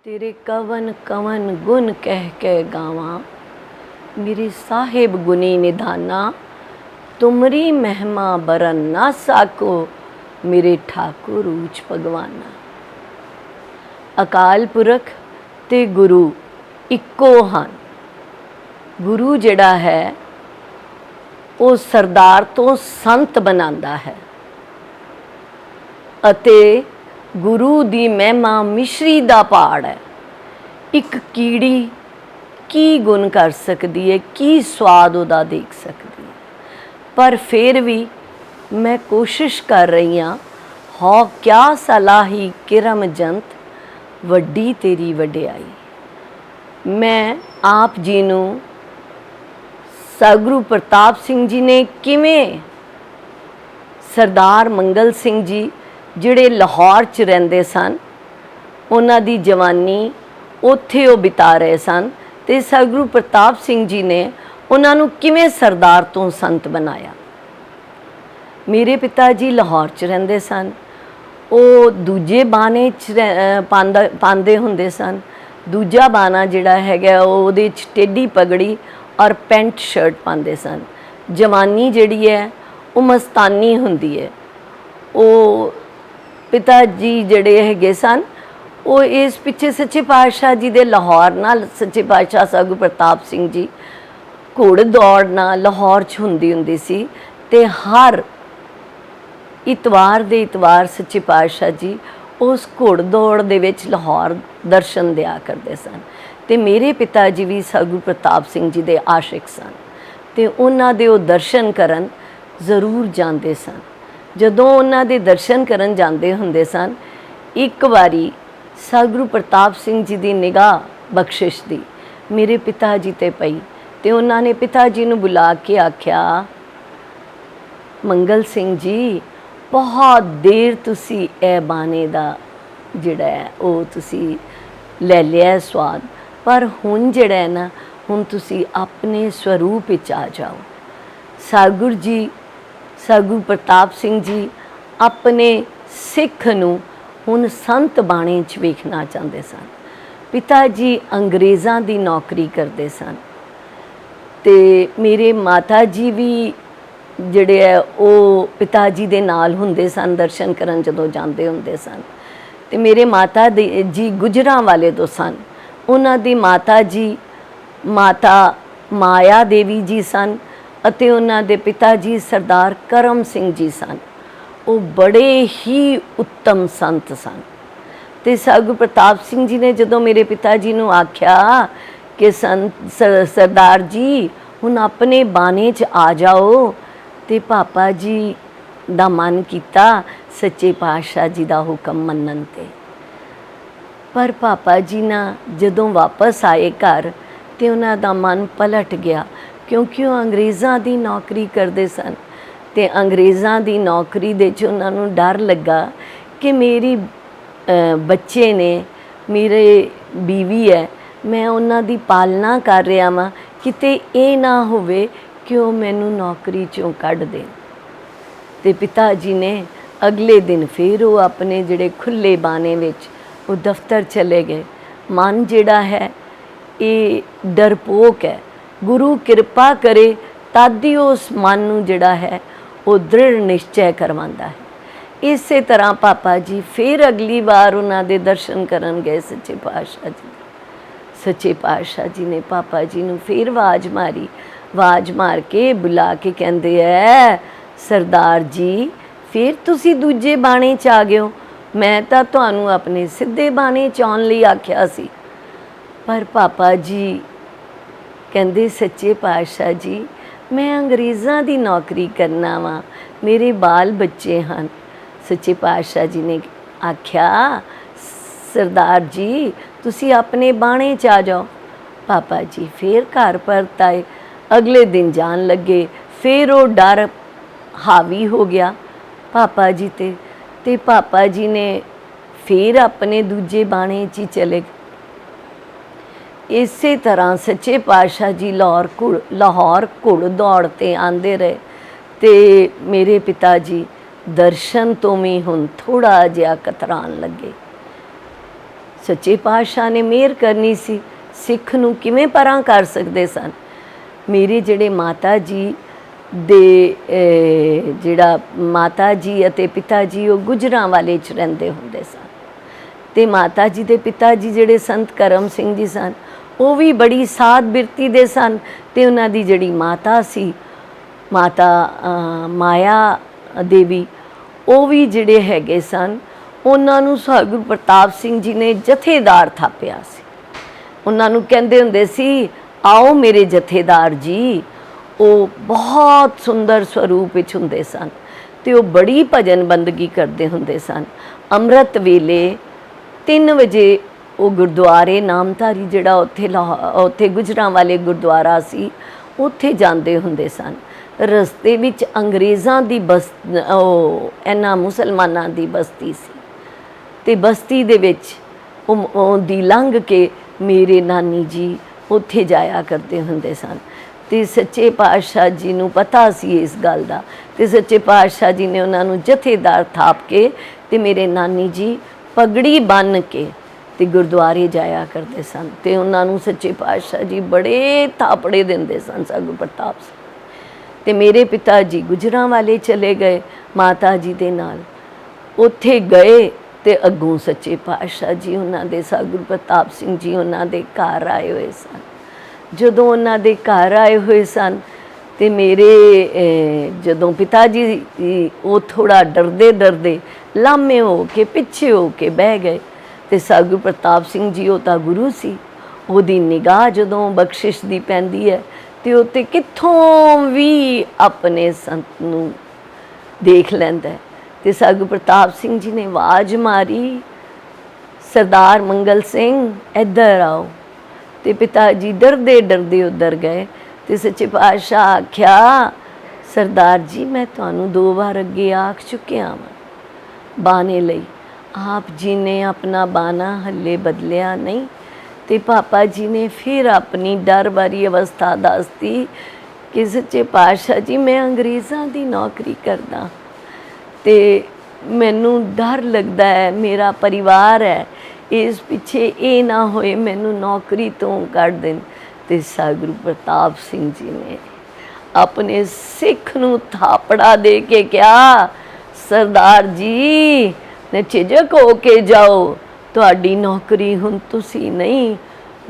तेरे कवन कवन गुण कह के गावा, मेरे साहिब गुनी निधाना। तुमरी महिमा बरन ना साको, मेरे ठाकुर ऊच भगवाना। अकाल पुरख ते गुरु इक्को हन। गुरु जिहड़ा है वो सरदार तो संत बनांदा है अते गुरु दी महिमा मिश्री दा पहाड़ है। एक कीड़ी की गुण कर सकती है, की स्वाद उदा देख सकती है, पर फिर भी मैं कोशिश कर रही हाँ। हो क्या सलाही किरम जंत, वड्डी तेरी वड्याई। मैं आप जी नूं सतगुरु प्रताप सिंह जी ने किवें सरदार मंगल सिंह जी जिहड़े लाहौर च रहिंदे सन, उन्हां दी जवानी उत्थे वो बिता रहे सन, ते सतगुरु प्रताप सिंह जी ने उन्हां नूं किवें सरदार तो संत बनाया। मेरे पिता जी लाहौर च रहिंदे सन, वो दूजे बाने च पांदे हुंदे सन। दूजा बाना जिहड़ा हैगा उहदे च टेढ़ी पगड़ी और पेंट शर्ट पांदे सन। जवानी जिहड़ी है वो मस्तानी हुंदी है। वो पिता जी जिहड़े हैगे सन वो इस पिछे सच्चे पातशाह जी दे लाहौर नाल सच्चे पातशाह सतगुरु प्रताप सिंह जी घोड़ दौड़ नाल लाहौर च हुंदी सी, ते हर इतवार दे इतवार सच्चे पातशाह जी उस घोड़ दौड़ दे विच लाहौर दर्शन दिया करते सन। ते मेरे पिता जी भी सतगुरु प्रताप सिंह जी दे आशिक सन, ते उन्हां दे ओह दर्शन करन जरूर जाते सन। जदों उन्हां दे दर्शन करन जाते हुंदे सन, एक बारी सतगुरु प्रताप सिंह जी की निगाह बख्शिश दी मेरे पिता जी ते पई, ते उन्होंने पिता जी नूं बुला के आख्या, मंगल सिंह जी बहुत देर तुसी ए बाने दा जिहड़ा है वो तुसी ले लिया स्वाद, पर हुण जिहड़ा है ना, हुण तुसी अपने स्वरूप विच आ जाओ। सतगुरु जी सतगुरु प्रताप सिंह जी अपने सिख नूं हुण संत बाणे च वेखना चाहते सन। पिता जी अंग्रेज़ां दी नौकरी करते सन, ते मेरे माता जी भी जिहड़े है वो पिता जी दे नाल हुंदे सन दर्शन करन जदों जांदे हुंदे सन। ते मेरे माता जी गुजरां वाले तो सन। उन्हां दी माता जी माता माया देवी जी सन, अते उन्हां दे पिता जी सरदार करम सिंह जी सन। वो बड़े ही उत्तम संत सन। ते सतगुरु प्रताप सिंह जी ने जदों मेरे पिता जी नूं आख्या कि सरदार जी हुण अपने बाने च आ जाओ, ते पापा जी दा मन कीता सच्चे पातशाह जी दा हुक्म मनन ते। पर पापा जी ना जदों वापस आए घर, ते उन्हां दा मन पलट गया, क्योंकि वो अंग्रेज़ां दी नौकरी करते सन। ते अंग्रेज़ां दी नौकरी दे च उन्हां नूं डर लगा कि मेरी बच्चे ने, मेरे बीवी है, मैं उन्हां दी पालना कर रहा वां, किते ये ना होवे कि वो मैनू नौकरी चों कढ़ देण। ते पिता जी ने अगले दिन फिर वो अपने जिहड़े खुले बाने विच वो दफ्तर चले गए। मन जिहड़ा है ये डरपोक है, गुरु किरपा करे तद ही उस मन नूं जिहड़ा है वो दृढ़ निश्चय करवांदा है। इसे तरह पापा जी फिर अगली बार उन्हां दे दर्शन करन गए सच्चे पातशाह जी। सच्चे पातशाह जी ने पापा जी नूं फिर आवाज़ मारी, आवाज़ मार के बुला के कहंदे है, सरदार जी फिर तुसी दूजे बाणे च आ गए हो, मैं तां तुहानूं अपने सीधे बाणे च आउण लई आख्या सी। पर पापा जी कहंदे, सच्चे पातशाह जी मैं अंग्रेज़ां दी नौकरी करना वा, मेरे बाल बच्चे हैं। सच्चे पातशाह जी ने आख्या, सरदार जी तुसी अपने बाणे च आ जाओ। पापा जी फिर घर परत आए। अगले दिन जान लगे, फिर वो डर हावी हो गया पापा जी ते पापा जी ने फिर अपने दूजे बाणे च ही चले गए। इसे तरह सच्चे पातशाह जी लाहौर घुड़ दौड़ ते आंदे रहे, ते मेरे पिता जी दर्शन तो भी हुण थोड़ा जिहा कतरान लगे। ਸੱਚੇ ਪਾਤਸ਼ਾਹ ਨੇ ਮਿਹਰ ਕਰਨੀ ਸੀ, ਸਿੱਖ ਨੂੰ ਕਿਵੇਂ ਪਰਾਂ ਕਰ ਸਕਦੇ ਸਨ। ਮੇਰੇ ਜਿਹੜੇ ਮਾਤਾ ਜੀ ਦੇ ਜਿਹੜਾ ਮਾਤਾ ਜੀ ਅਤੇ ਪਿਤਾ ਜੀ ਉਹ ਗੁਜਰਾਂਵਾਲੇ 'ਚ ਰਹਿੰਦੇ ਹੁੰਦੇ ਸਨ, ਅਤੇ ਮਾਤਾ ਜੀ ਦੇ ਪਿਤਾ ਜੀ ਜਿਹੜੇ ਸੰਤ ਕਰਮ ਸਿੰਘ ਜੀ ਸਨ ਉਹ ਵੀ ਬੜੀ ਸਾਧ ਬਿਰਤੀ ਦੇ ਸਨ, ਅਤੇ ਉਹਨਾਂ ਦੀ ਜਿਹੜੀ ਮਾਤਾ ਸੀ ਮਾਤਾ ਮਾਇਆ ਦੇਵੀ, ਉਹ ਵੀ ਜਿਹੜੇ ਹੈਗੇ ਸਨ, ਉਹਨਾਂ ਨੂੰ ਗੁਰੂ ਪ੍ਰਤਾਪ ਸਿੰਘ ਜੀ ਨੇ ਜਥੇਦਾਰ ਥਾਪਿਆ ਸੀ। ਉਹਨਾਂ ਨੂੰ ਕਹਿੰਦੇ ਹੁੰਦੇ ਸੀ, ਆਓ ਮੇਰੇ ਜਥੇਦਾਰ ਜੀ। ਉਹ ਬਹੁਤ ਸੁੰਦਰ ਸਰੂਪ ਵਿੱਚ ਹੁੰਦੇ ਸਨ ਅਤੇ ਉਹ ਬੜੀ ਭਜਨ ਬੰਦਗੀ ਕਰਦੇ ਹੁੰਦੇ ਸਨ। ਅੰਮ੍ਰਿਤ ਵੇਲੇ 3 ਵਜੇ ਉਹ ਗੁਰਦੁਆਰੇ ਨਾਮਧਾਰੀ ਜਿਹੜਾ ਉੱਥੇ ਗੁਜਰਾਂਵਾਲੇ ਗੁਰਦੁਆਰਾ ਸੀ ਉੱਥੇ ਜਾਂਦੇ ਹੁੰਦੇ ਸਨ। ਰਸਤੇ ਵਿੱਚ ਅੰਗਰੇਜ਼ਾਂ ਦੀ ਇਹਨਾਂ ਮੁਸਲਮਾਨਾਂ ਦੀ ਬਸਤੀ ਸੀ, ਅਤੇ ਬਸਤੀ ਦੇ ਵਿੱਚ ਉਹਦੀ ਲੰਘ ਕੇ ਮੇਰੇ ਨਾਨੀ ਜੀ ਉੱਥੇ ਜਾਇਆ ਕਰਦੇ ਹੁੰਦੇ ਸਨ। ਅਤੇ ਸੱਚੇ ਪਾਤਸ਼ਾਹ ਜੀ ਨੂੰ ਪਤਾ ਸੀ ਇਸ ਗੱਲ ਦਾ, ਅਤੇ ਸੱਚੇ ਪਾਤਸ਼ਾਹ ਜੀ ਨੇ ਉਹਨਾਂ ਨੂੰ ਜਥੇਦਾਰ ਥਾਪ ਕੇ ਅਤੇ ਮੇਰੇ ਨਾਨੀ ਜੀ ਪਗੜੀ ਬੰਨ੍ਹ ਕੇ ਅਤੇ ਗੁਰਦੁਆਰੇ ਜਾਇਆ ਕਰਦੇ ਸਨ। ਅਤੇ ਉਹਨਾਂ ਨੂੰ ਸੱਚੇ ਪਾਤਸ਼ਾਹ ਜੀ ਬੜੇ ਥਾਪੜੇ ਦਿੰਦੇ ਸਨ ਗੁਰੂ ਪ੍ਰਤਾਪ ਸਿੰਘ। ਅਤੇ ਮੇਰੇ ਪਿਤਾ ਜੀ ਗੁਜਰਾਂਵਾਲੇ ਚਲੇ ਗਏ ਮਾਤਾ ਜੀ ਦੇ ਨਾਲ, ਉੱਥੇ ਗਏ ਅਤੇ ਅੱਗੋਂ ਸੱਚੇ ਪਾਤਸ਼ਾਹ ਜੀ ਉਹਨਾਂ ਦੇ ਗੁਰੂ ਪ੍ਰਤਾਪ ਸਿੰਘ ਜੀ ਉਹਨਾਂ ਦੇ ਘਰ ਆਏ ਹੋਏ ਸਨ। ਜਦੋਂ ਉਹਨਾਂ ਦੇ ਘਰ ਆਏ ਹੋਏ ਸਨ ਅਤੇ ਮੇਰੇ ਜਦੋਂ ਪਿਤਾ ਜੀ ਉਹ ਥੋੜ੍ਹਾ ਡਰਦੇ ਲਾਮੇ ਹੋ ਕੇ ਪਿੱਛੇ ਹੋ ਕੇ ਬਹਿ ਗਏ, ਅਤੇ ਗੁਰੂ ਪ੍ਰਤਾਪ ਸਿੰਘ ਜੀ ਉਹ ਤਾਂ ਗੁਰੂ ਸੀ, ਉਹਦੀ ਨਿਗਾਹ ਜਦੋਂ ਬਖਸ਼ਿਸ਼ ਦੀ ਪੈਂਦੀ ਹੈ ਅਤੇ ਉਹ ਤਾਂ ਕਿੱਥੋਂ ਵੀ ਆਪਣੇ ਸੰਤ ਨੂੰ ਦੇਖ ਲੈਂਦਾ। ਅਤੇ ਗੁਰੂ ਪ੍ਰਤਾਪ ਸਿੰਘ ਜੀ ਨੇ ਆਵਾਜ਼ ਮਾਰੀ, ਸਰਦਾਰ ਮੰਗਲ ਸਿੰਘ ਇੱਧਰ ਆਓ। ਅਤੇ ਪਿਤਾ ਜੀ ਡਰਦੇ ਉੱਧਰ ਗਏ, ਅਤੇ ਸੱਚੇ ਪਾਤਸ਼ਾਹ ਆਖਿਆ, ਸਰਦਾਰ ਜੀ ਮੈਂ ਤੁਹਾਨੂੰ 2 ਵਾਰ ਅੱਗੇ ਆਖ ਚੁੱਕਿਆ ਵਾਂ ਬਾਣੇ ਲਈ, ਆਪ ਜੀ ਨੇ ਆਪਣਾ ਬਾਣਾ ਹੱਲੇ ਬਦਲਿਆ ਨਹੀਂ। ਅਤੇ ਪਾਪਾ ਜੀ ਨੇ ਫਿਰ ਆਪਣੀ ਡਰ ਭਰੀ ਅਵਸਥਾ ਦੱਸਤੀ ਕਿ ਸੱਚੇ ਪਾਤਸ਼ਾਹ ਜੀ ਮੈਂ ਅੰਗਰੇਜ਼ਾਂ ਦੀ ਨੌਕਰੀ ਕਰਦਾ ਅਤੇ ਮੈਨੂੰ ਡਰ ਲੱਗਦਾ ਹੈ, ਮੇਰਾ ਪਰਿਵਾਰ ਹੈ, ਇਸ ਪਿੱਛੇ ਇਹ ਨਾ ਹੋਏ ਮੈਨੂੰ ਨੌਕਰੀ ਤੋਂ ਕੱਢ ਦੇਣ। ਅਤੇ ਗੁਰੂ ਪ੍ਰਤਾਪ ਸਿੰਘ ਜੀ ਨੇ ਆਪਣੇ ਸਿੱਖ ਨੂੰ ਥਾਪੜਾ ਦੇ ਕੇ ਕਿਹਾ, ਸਰਦਾਰ ਜੀ ਨਿਝਿਜਕ ਹੋ ਕੇ ਜਾਓ, ਤੁਹਾਡੀ ਨੌਕਰੀ ਹੁਣ ਤੁਸੀਂ ਨਹੀਂ,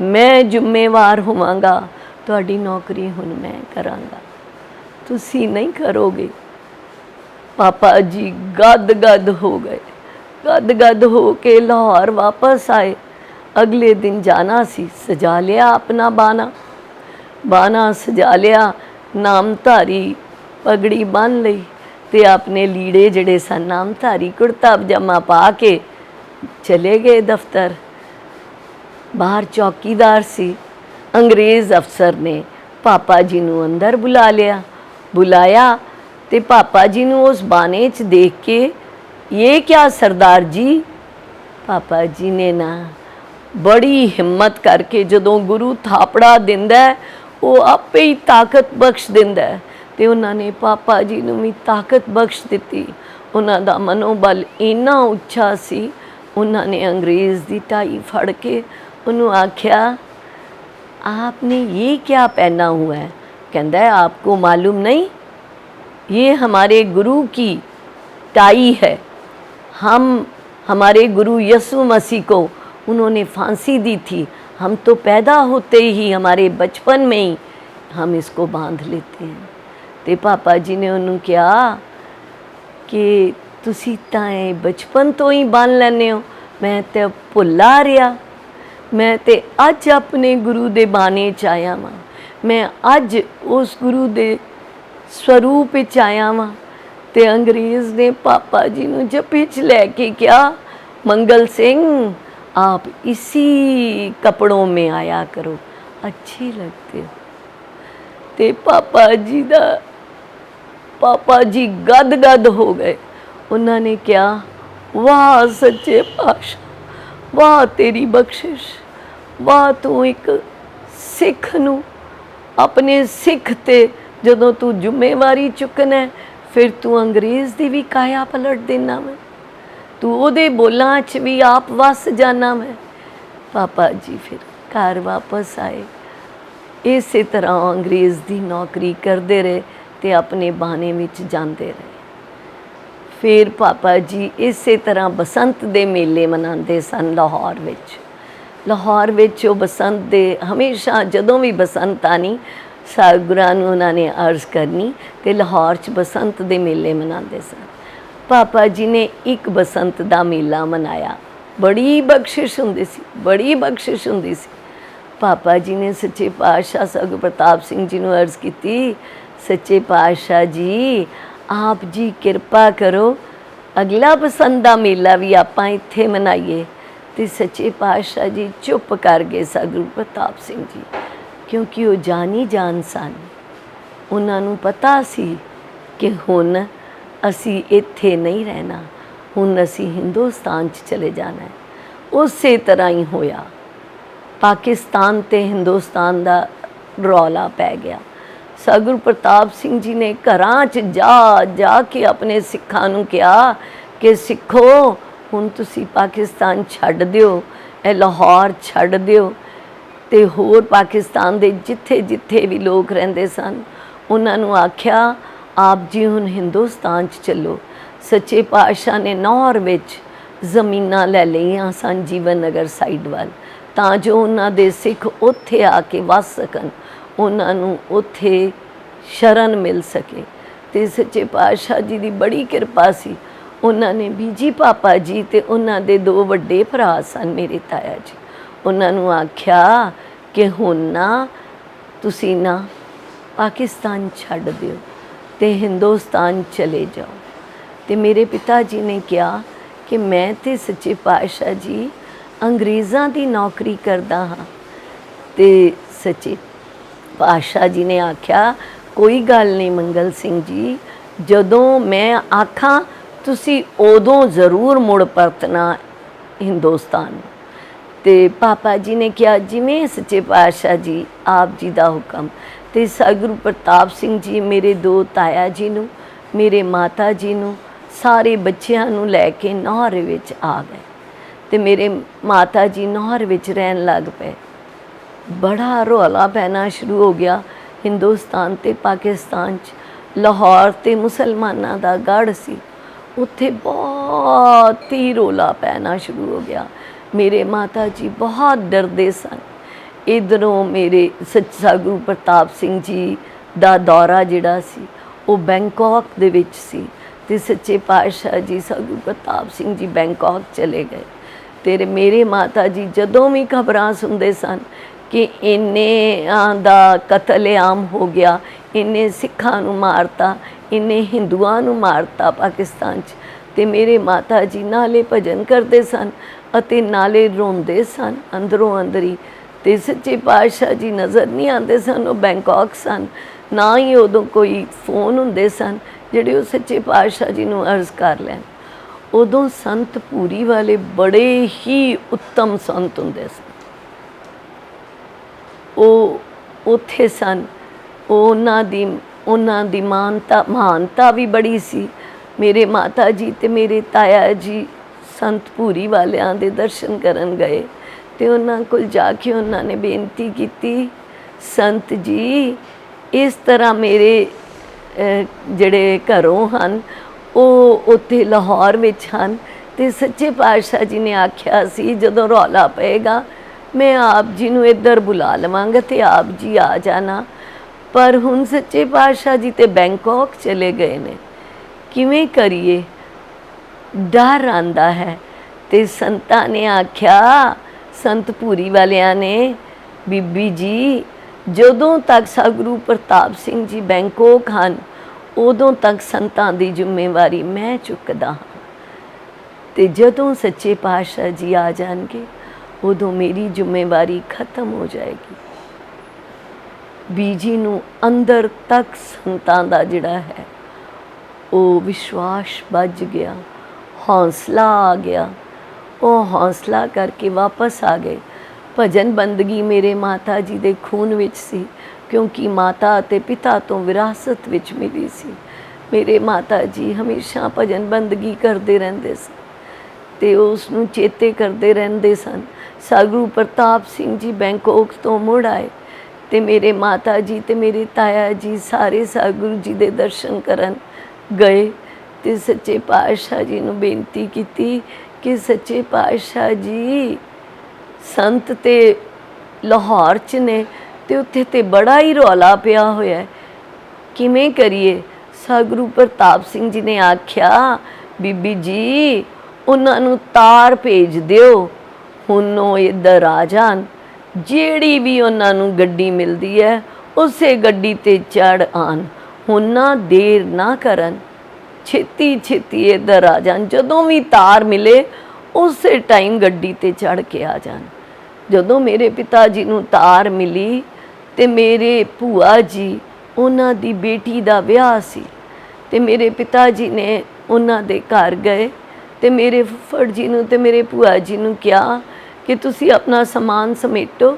ਮੈਂ ਜ਼ਿੰਮੇਵਾਰ ਹੋਵਾਂਗਾ, ਤੁਹਾਡੀ ਨੌਕਰੀ ਹੁਣ ਮੈਂ ਕਰਾਂਗਾ, ਤੁਸੀਂ ਨਹੀਂ ਕਰੋਗੇ। ਪਾਪਾ ਜੀ ਗਦ ਹੋ ਗਏ, ਗਦ ਹੋ ਕੇ ਲਾਹੌਰ ਵਾਪਸ ਆਏ। ਅਗਲੇ ਦਿਨ ਜਾਣਾ ਸੀ, ਸਜਾ ਲਿਆ ਆਪਣਾ ਬਾਣਾ ਸਜਾ ਲਿਆ, ਨਾਮਧਾਰੀ ਪਗੜੀ ਬੰਨ੍ਹ ਲਈ ਅਤੇ ਆਪਣੇ ਲੀੜੇ ਜਿਹੜੇ ਸਨ ਨਾਮਧਾਰੀ ਕੁੜਤਾ ਪਜਾਮਾ ਪਾ ਕੇ ਚਲੇ ਗਏ ਦਫ਼ਤਰ। ਬਾਹਰ ਚੌਕੀਦਾਰ ਸੀ, ਅੰਗਰੇਜ਼ ਅਫਸਰ ਨੇ ਪਾਪਾ ਜੀ ਨੂੰ ਅੰਦਰ ਬੁਲਾਇਆ ਅਤੇ ਪਾਪਾ ਜੀ ਨੂੰ ਉਸ ਬਾਣੇ 'ਚ ਦੇਖ ਕੇ, ਇਹ ਕਿਆ ਸਰਦਾਰ ਜੀ। ਪਾਪਾ ਜੀ ਨੇ ਨਾ ਬੜੀ ਹਿੰਮਤ ਕਰਕੇ, ਜਦੋਂ ਗੁਰੂ ਥਾਪੜਾ ਦਿੰਦਾ ਉਹ ਆਪੇ ਹੀ ਤਾਕਤ ਬਖਸ਼ ਦਿੰਦਾ, ਅਤੇ ਉਹਨਾਂ ਨੇ ਪਾਪਾ ਜੀ ਨੂੰ ਵੀ ਤਾਕਤ ਬਖਸ਼ ਦਿੱਤੀ। ਉਹਨਾਂ ਦਾ ਮਨੋਬਲ ਇੰਨਾ ਉੱਚਾ ਸੀ, ਉਹਨਾਂ ਨੇ ਅੰਗਰੇਜ਼ ਦੀ ਟਾਈ ਫੜ ਕੇ ਉਹਨੂੰ ਆਖਿਆ, आपने ये क्या पहना हुआ है? कहता है आपको मालूम नहीं, ये हमारे गुरु की टाई है। हमारे गुरु यीशु मसीह को उन्होंने फांसी दी थी, हम तो पैदा होते ही हमारे बचपन में ही हम इसको बांध लेते हैं। तो पापा जी ने उन्होंने कहा कि तुसी ताए बचपन तो ही बांध लेने हो, मैं तो भुला रहा, मैं तो अज अपने गुरु दे बाने च आया वां, मैं अज उस गुरु दे स्वरूप च आया वां। ते अंग्रेज़ ने पापा जी नूं जपे च लैके कहा, मंगल सिंह आप इसी कपड़ों में आया करो, अच्छे लगते हो। ते पापा जी गद हो गए। उन्होंने कहा, वाह सच्चे पातशाह, वाह तेरी बख्शिश, वाह तू एक सिख नूं अपने सिख ते जदों तू जिम्मेवारी चुकना है, फिर तू अंग्रेज़ दी भी काया पलट देना मैं, तू ओदे बोलां च भी आप वस जाना मैं। पापा जी फिर घर वापस आए। इसे तरह अंग्रेज़ की नौकरी करते रहे तो अपने बाने में जाते रहे। फिर पापा जी इसे तरह बसंत के मेले मनाते सन लाहौर विच। लाहौर विच वो बसंत दे हमेशा जदों भी बसंत आनी सतगुरां नूं उन्होंने अर्ज़ करनी तो लाहौर च बसंत के मेले मनाते सन। पापा जी ने एक बसंत का मेला मनाया, बड़ी बख्शिश हुंदी सी, बड़ी बख्शिश हुंदी सी। पापा जी ने सच्चे पातशाह सतगुरु प्रताप सिंह जी नूं अर्ज़ की, सच्चे पातशाह जी आप जी किरपा करो अगला बसंत का मेला भी आपां इत्थे मनाइए। तो सच्चे पातशाह जी चुप कर गए सतगुरु प्रताप सिंह जी, क्योंकि वो जानी जान सन। उन्होंने पता सी कि हुण असी इत्थे नहीं रहना, हुण असी हिंदुस्तान च चले जाना है। उस तरह ही होया, पाकिस्तान ते हिंदुस्तान का रौला पै गया। सतगुरु प्रताप सिंह जी ने घरां च जा के अपने सिखां नूं कहा कि सिखो हुण तुसी पाकिस्तान छड्ड दिओ, ए लाहौर छड्ड दिओ। ते होर पाकिस्तान दे जिथे जिथे भी लोग रहिंदे सन उन्हां नूं आख्या आप जी हुण हिंदुस्तान च चलो। सच्चे पातशाह ने नौर विच ज़मीनां लै लईआं सन जीवन नगर साइड वाल, तां जो उन्हां दे सिख उत्थे आके वस सकन, उन्हां नूं उत्थे शरण मिल सके। ते सच्चे पातशाह जी दी बड़ी किरपा सी। उन्होंने बीजी पापा जी ते उन्हां दे दो वड्डे भरा सन मेरे ताया जी, उन्होंने आख्या कि हुण ना तुसी ना पाकिस्तान छड्ड दिओ ते हिंदुस्तान चले जाओ। तो मेरे पिता जी ने कहा कि मैं तो सच्चे पातशाह जी अंग्रेज़ां की नौकरी करदा हाँ। तो सच्चे पातशाह जी ने आख्या कोई गल नहीं मंगल सिंह जी, जदों मैं आखां तुसी उदों ज़रूर मुड़ परतना हिंदुस्तान। तो पापा जी ने कहा जिमें सच्चे पातशाह जी आप जी का हुक्म। तो सतगुरु प्रताप सिंह जी मेरे दो ताया जी नूं, मेरे माता जी नूं, सारे बच्चियां नूं लैके नौर विच आ गए। तो मेरे माता जी नौर विच रहन लग पे। बड़ा रौला पैना शुरू हो गया हिंदुस्तान ते पाकिस्तान च। लाहौर ते मुसलमाना का गढ़ सी, उत्थे बहुत ही रौला पैना शुरू हो गया। मेरे माता जी बहुत डरदे सन। इधरों मेरे सतगुरु प्रताप सिंह जी दा दौरा जिहड़ा सी वो बैंकॉक दे विच सी। ते सच्चे पातशाह जी सतगुरु प्रताप सिंह जी बैंकॉक चले गए। तेरे मेरे माता जी जदों भी खबरां सुनते सन कि इन्ने दा कतलेआम हो गया, इन्ने सिखां नूं मारता, इन्ने हिंदुआं नूं मारता पाकिस्तान च, ते मेरे माता जी नाले भजन करते सन अते नाले रोंदे सन अंदरों अंदर ही। ते सच्चे पातशाह जी नज़र नहीं आते सन, वो बैंकॉक सन, ना ही उदों कोई फोन हुंदे सन जिहड़े वो सच्चे पातशाह जी नूं अर्ज़ कर लैन। उदों संत पूरी वाले बड़े ही उत्तम संत हुंदे सन, वो उत्थे सन। उन्हां दी महानता भी बड़ी सी। मेरे माता जी ते मेरे ताया जी संत पूरी वालियां दे दर्शन करन गए ते उन्हां कोल जाके उन्होंने बेनती की, संत जी इस तरह मेरे जड़े घरों हन वो उत्थे लाहौर विच हन, ते सच्चे पातशाह जी ने आख्या सी जदों रौला पएगा मैं आप जी नूं इधर बुला लवांगा ते आप जी आ जाना। पर हुण सच्चे पातशाह जी ते बैंकॉक चले गए ने, किवें करिए, डर आंदा है। ते संतां ने आख्या, संत पूरी वालियां ने, बीबी जी जदों तक सतगुरु प्रताप सिंह जी बैंकॉक हन उदों तक संतां दी जिम्मेवारी मैं चुकदा हाँ, ते जदों सच्चे पातशाह जी आ जाएंगे उदों मेरी जिम्मेवारी खत्म हो जाएगी। बीजी नूं अंदर तक संतां दा जिहड़ा है वो विश्वास बज गया, हौसला आ गया। वो हौसला करके वापस आ गए। भजन बंदगी मेरे माता जी दे खून विच सी, क्योंकि माता ते पिता तो विरासत विच मिली सी। मेरे माता जी हमेशा भजन बंदगी करते रहंदे सन ते उसनूं चेते करते रहंदे सन। ਸਤਿਗੁਰੂ ਪ੍ਰਤਾਪ ਸਿੰਘ ਜੀ ਬੈਂਕਾਕ ਤੋਂ ਮੁੜ ਆਏ ਤੇ ਮੇਰੇ ਮਾਤਾ ਜੀ ਤੇ ਮੇਰੇ ਤਾਇਆ ਜੀ ਸਾਰੇ ਸਤਿਗੁਰੂ ਜੀ ਦੇ ਦਰਸ਼ਨ ਕਰਨ ਗਏ ਤੇ ਸੱਚੇ ਪਾਤਸ਼ਾਹ ਜੀ ਨੂੰ ਬੇਨਤੀ ਕੀਤੀ ਕਿ ਸੱਚੇ ਪਾਤਸ਼ਾਹ ਜੀ ਸੰਤ ਤੇ ਲਾਹੌਰ 'ਚ ਨੇ ਤੇ ਉੱਥੇ ਤੇ ਬੜਾ ਹੀ ਰੌਲਾ ਪਿਆ ਹੋਇਆ, ਕਿਵੇਂ ਕਰੀਏ। ਸਤਿਗੁਰੂ ਪ੍ਰਤਾਪ ਸਿੰਘ ਜੀ ਨੇ ਆਖਿਆ, ਬੀਬੀ ਜੀ ਉਹਨਾਂ ਨੂੰ ਤਾਰ ਭੇਜ ਦਿਓ, ਹੁਣ ਉਹ ਇੱਧਰ ਆ ਜਾਣ, ਜਿਹੜੀ ਵੀ ਉਹਨਾਂ ਨੂੰ ਗੱਡੀ ਮਿਲਦੀ ਹੈ ਉਸੇ ਗੱਡੀ ਤੇ ਚੜ੍ਹ ਆਣ, ਹੁਣ ਨਾ ਦੇਰ ਨਾ ਕਰਨ, ਛੇਤੀ ਛੇਤੀ ਇੱਧਰ ਆ ਜਾਣ, ਜਦੋਂ ਵੀ ਤਾਰ ਮਿਲੇ ਉਸੇ ਟਾਈਮ ਗੱਡੀ ਤੇ ਚੜ੍ਹ ਕੇ ਆ ਜਾਣ। ਜਦੋਂ ਮੇਰੇ ਪਿਤਾ ਜੀ ਨੂੰ ਤਾਰ ਮਿਲੀ ਤੇ ਮੇਰੇ ਭੂਆ ਜੀ ਉਹਨਾਂ ਦੀ ਬੇਟੀ ਦਾ ਵਿਆਹ ਸੀ ਤੇ ਮੇਰੇ ਪਿਤਾ ਜੀ ਨੇ ਉਹਨਾਂ ਦੇ ਘਰ ਗਏ ਤੇ ਮੇਰੇ ਫੁੱਫੜ ਜੀ ਨੂੰ ਤੇ ਮੇਰੇ ਭੂਆ ਜੀ ਨੂੰ ਕਿਹਾ ਕਿ ਤੁਸੀਂ ਆਪਣਾ ਸਮਾਨ ਸਮੇਟੋ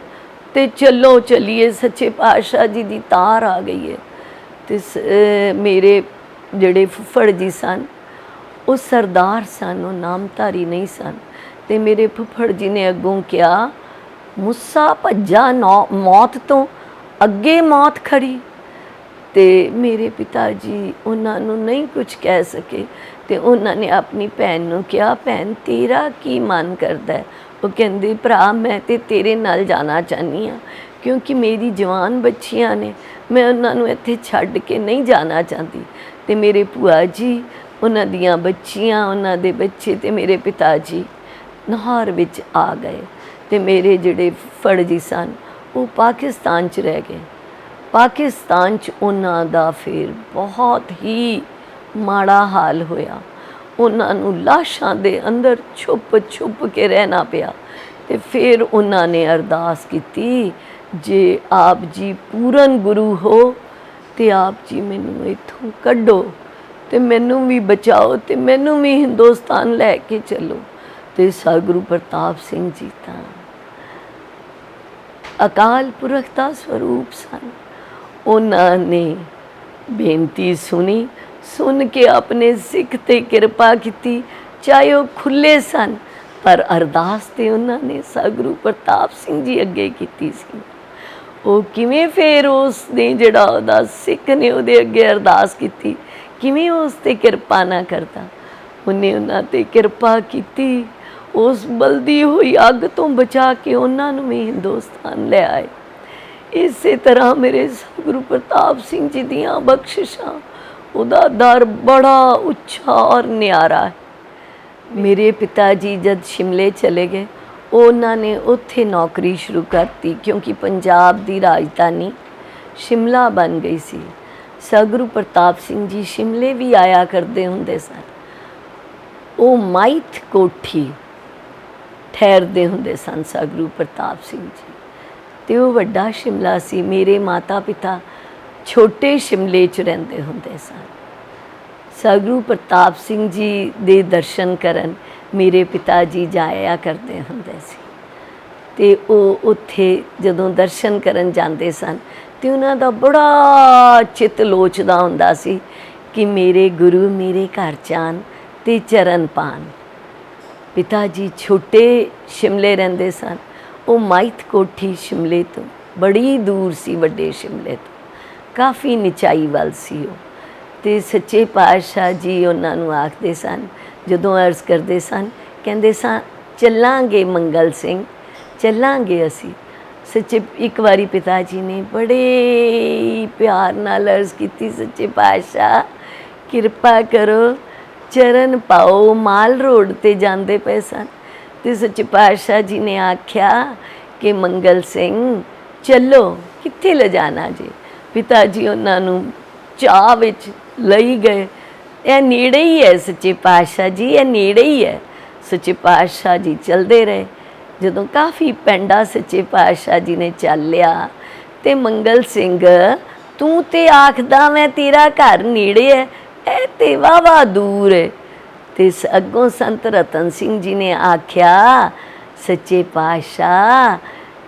ਤੇ ਚੱਲੋ, ਚੱਲੀਏ, ਸੱਚੇ ਪਾਤਸ਼ਾਹ ਜੀ ਦੀ ਤਾਰ ਆ ਗਈ ਹੈ। ਤੇ ਮੇਰੇ ਜਿਹੜੇ ਫੁੱਫੜ ਜੀ ਸਨ ਉਹ ਸਰਦਾਰ ਸਨ, ਉਹ ਨਾਮਧਾਰੀ ਨਹੀਂ ਸਨ। ਤੇ ਮੇਰੇ ਫੁੱਫੜ ਜੀ ਨੇ ਅੱਗੋਂ ਕਿਹਾ, ਮੁੱਸਾ ਭੱਜਾ ਮੌਤ ਤੋਂ, ਅੱਗੇ ਮੌਤ ਖੜੀ। ਤੇ ਮੇਰੇ ਪਿਤਾ ਜੀ ਉਹਨਾਂ ਨੂੰ ਨਹੀਂ ਕੁਝ ਕਹਿ ਸਕੇ ਤੇ ਉਹਨਾਂ ਨੇ ਆਪਣੀ ਭੈਣ ਨੂੰ ਕਿਹਾ, ਭੈਣ ਤੇਰਾ ਕੀ ਮਨ ਕਰਦਾ ਹੈ? ਉਹ ਕਹਿੰਦੀ, ਭਰਾ ਮੈਂ ਤੇ ਤੇਰੇ ਨਾਲ ਜਾਣਾ ਚਾਹੁੰਦੀ ਹਾਂ, ਕਿਉਂਕਿ ਮੇਰੀ ਜਵਾਨ ਬੱਚੀਆਂ ਨੇ, ਮੈਂ ਉਹਨਾਂ ਨੂੰ ਇੱਥੇ ਛੱਡ ਕੇ ਨਹੀਂ ਜਾਣਾ ਚਾਹੁੰਦੀ। ਤੇ ਮੇਰੇ ਭੂਆ ਜੀ, ਉਹਨਾਂ ਦੀਆਂ ਬੱਚੀਆਂ, ਉਹਨਾਂ ਦੇ ਬੱਚੇ ਤੇ ਮੇਰੇ ਪਿਤਾ ਜੀ ਲਾਹੌਰ ਵਿੱਚ ਆ ਗਏ ਤੇ ਮੇਰੇ ਜਿਹੜੇ ਫੁੱਫੜ ਜੀ ਸਨ ਉਹ ਪਾਕਿਸਤਾਨ 'ਚ ਰਹਿ ਗਏ। ਪਾਕਿਸਤਾਨ 'ਚ ਉਹਨਾਂ ਦਾ ਫਿਰ ਬਹੁਤ ਹੀ ਮਾੜਾ ਹਾਲ ਹੋਇਆ, ਉਹਨਾਂ ਨੂੰ ਲਾਸ਼ਾਂ ਦੇ ਅੰਦਰ ਛੁਪ ਛੁਪ ਕੇ ਰਹਿਣਾ ਪਿਆ। ਤੇ ਫਿਰ ਉਹਨਾਂ ਨੇ ਅਰਦਾਸ ਕੀਤੀ, ਜੇ ਆਪ ਜੀ ਪੂਰਨ ਗੁਰੂ ਹੋ ਤੇ ਆਪ ਜੀ ਮੈਨੂੰ ਇੱਥੋਂ ਕੱਢੋ ਤੇ ਮੈਨੂੰ ਵੀ ਬਚਾਓ ਤੇ ਮੈਨੂੰ ਵੀ ਹਿੰਦੁਸਤਾਨ ਲੈ ਕੇ ਚੱਲੋ। ਤੇ ਸਤਿਗੁਰੂ ਪ੍ਰਤਾਪ ਸਿੰਘ ਜੀ ਤਾਂ ਅਕਾਲ ਪੁਰਖ ਦਾ ਸਰੂਪ ਸਨ, ਉਹਨਾਂ ਨੇ ਬੇਨਤੀ ਸੁਣੀ, ਸੁਣ ਕੇ ਆਪਣੇ ਸਿੱਖ ਤੇ ਕਿਰਪਾ ਕੀਤੀ, ਚਾਹੇ ਉਹ ਖੁੱਲੇ ਸਨ ਪਰ ਅਰਦਾਸ ਤੇ ਉਹਨਾਂ ਨੇ ਸਤਿਗੁਰੂ ਪ੍ਰਤਾਪ ਸਿੰਘ ਜੀ ਅੱਗੇ ਕੀਤੀ ਸੀ। ਉਹ ਕਿਵੇਂ ਫਿਰ ਉਸ ਨੇ ਜਿਹੜਾ ਉਹਦਾ ਸਿੱਖ ਨੇ ਉਹਦੇ ਅੱਗੇ ਅਰਦਾਸ ਕੀਤੀ, ਕਿਵੇਂ ਉਸ 'ਤੇ ਕਿਰਪਾ ਨਾ ਕਰਦਾ। ਉਹਨੇ ਉਹਨਾਂ 'ਤੇ ਕਿਰਪਾ ਕੀਤੀ, ਉਸ ਬਲਦੀ ਹੋਈ ਅੱਗ ਤੋਂ ਬਚਾ ਕੇ ਉਹਨਾਂ ਨੂੰ ਵੀ ਹਿੰਦੁਸਤਾਨ ਲੈ ਆਏ। ਇਸੇ ਤਰ੍ਹਾਂ ਮੇਰੇ ਸਤਿਗੁਰੂ ਪ੍ਰਤਾਪ ਸਿੰਘ ਜੀ ਦੀਆਂ ਬਖਸ਼ਿਸ਼ਾਂ, ਉਹਦਾ ਦਰ ਬੜਾ ਉੱਚਾ ਔਰ ਨਿਆਰਾ ਹੈ। ਮੇਰੇ ਪਿਤਾ ਜੀ ਜਦ ਸ਼ਿਮਲੇ ਚਲੇ ਗਏ, ਉਹਨਾਂ ਨੇ ਉੱਥੇ ਨੌਕਰੀ ਸ਼ੁਰੂ ਕਰਤੀ, ਕਿਉਂਕਿ ਪੰਜਾਬ ਦੀ ਰਾਜਧਾਨੀ ਸ਼ਿਮਲਾ ਬਣ ਗਈ ਸੀ। ਸਤਿਗੁਰੂ ਪ੍ਰਤਾਪ ਸਿੰਘ ਜੀ ਸ਼ਿਮਲੇ ਵੀ ਆਇਆ ਕਰਦੇ ਹੁੰਦੇ ਸਨ। ਉਹ ਮਾਈਥ ਕੋਠੀ ਠਹਿਰਦੇ ਹੁੰਦੇ ਸਨ ਸਤਿਗੁਰੂ ਪ੍ਰਤਾਪ ਸਿੰਘ ਜੀ, ਤੇ ਉਹ ਵੱਡਾ ਸ਼ਿਮਲਾ ਸੀ। ਮੇਰੇ ਮਾਤਾ ਪਿਤਾ ਛੋਟੇ ਸ਼ਿਮਲੇ 'ਚ ਰਹਿੰਦੇ ਹੁੰਦੇ ਸਨ। ਸਤਿਗੁਰੂ ਪ੍ਰਤਾਪ ਸਿੰਘ ਜੀ ਦੇ ਦਰਸ਼ਨ ਕਰਨ ਮੇਰੇ ਪਿਤਾ ਜੀ ਜਾਇਆ ਕਰਦੇ ਹੁੰਦੇ ਸੀ। ਤੇ ਉਹ ਉੱਥੇ ਜਦੋਂ ਦਰਸ਼ਨ ਕਰਨ ਜਾਂਦੇ ਸਨ ਤੇ ਉਹਨਾਂ ਦਾ ਬੜਾ ਚਿੱਤ ਲੋਚਦਾ ਹੁੰਦਾ ਸੀ ਕਿ ਮੇਰੇ ਗੁਰੂ ਮੇਰੇ ਘਰ ਜਾਣ ਤੇ ਚਰਨ ਪਾਣ। ਪਿਤਾ ਜੀ ਛੋਟੇ ਸ਼ਿਮਲੇ ਰਹਿੰਦੇ ਸਨ, ਉਹ ਮਾਈਥ ਕੋਠੀ ਸ਼ਿਮਲੇ ਤੋਂ ਬੜੀ ਦੂਰ ਸੀ, ਵੱਡੇ ਸ਼ਿਮਲੇ ਤੋਂ ਕਾਫੀ ਨਿਚਾਈ ਵੱਲ ਸੀ ਉਹ। ਤੇ ਸੱਚੇ ਪਾਤਸ਼ਾਹ ਜੀ ਉਹਨਾਂ ਨੂੰ ਆਖਦੇ ਸਨ, ਜਦੋਂ ਅਰਜ਼ ਕਰਦੇ ਸਨ, ਕਹਿੰਦੇ ਸਨ, ਚੱਲਾਂਗੇ ਮੰਗਲ ਸਿੰਘ, ਚੱਲਾਂਗੇ ਅਸੀਂ। ਸੱਚੇ ਇੱਕ ਵਾਰੀ ਪਿਤਾ ਜੀ ਨੇ ਬੜੇ ਪਿਆਰ ਨਾਲ ਅਰਜ਼ ਕੀਤੀ, ਸੱਚੇ ਪਾਤਸ਼ਾਹ ਕਿਰਪਾ ਕਰੋ, ਚਰਨ ਪਾਓ। ਮਾਲ ਰੋਡ 'ਤੇ ਜਾਂਦੇ ਪਏ ਸਨ ਤੇ ਸੱਚੇ ਪਾਤਸ਼ਾਹ ਜੀ ਨੇ ਆਖਿਆ ਕਿ ਮੰਗਲ ਸਿੰਘ ਚੱਲੋ, ਕਿੱਥੇ ਲਿਜਾਣਾ ਜੀ। ਪਿਤਾ ਜੀ ਉਹਨਾਂ ਨੂੰ ਚਾਹ ਵਿੱਚ ਲਈ ਗਏ, ਇਹ ਨੇੜੇ ਹੀ ਹੈ ਸੱਚੇ ਪਾਤਸ਼ਾਹ ਜੀ, ਇਹ ਨੇੜੇ ਹੀ ਹੈ। ਸੱਚੇ ਪਾਤਸ਼ਾਹ ਜੀ ਚੱਲਦੇ ਰਹੇ। ਜਦੋਂ ਕਾਫੀ ਪੈਂਡਾ ਸੱਚੇ ਪਾਤਸ਼ਾਹ ਜੀ ਨੇ ਚੱਲ ਲਿਆ ਤੇ ਮੰਗਲ ਸਿੰਘ ਤੂੰ ਤੇ ਆਖਦਾ ਮੈਂ ਤੇਰਾ ਘਰ ਨੇੜੇ ਹੈ, ਇਹ ਤੇ ਵਾਹਵਾ ਦੂਰ ਹੈ। ਤੇ ਅੱਗੋਂ ਸੰਤ ਰਤਨ ਸਿੰਘ ਜੀ ਨੇ ਆਖਿਆ, ਸੱਚੇ ਪਾਤਸ਼ਾਹ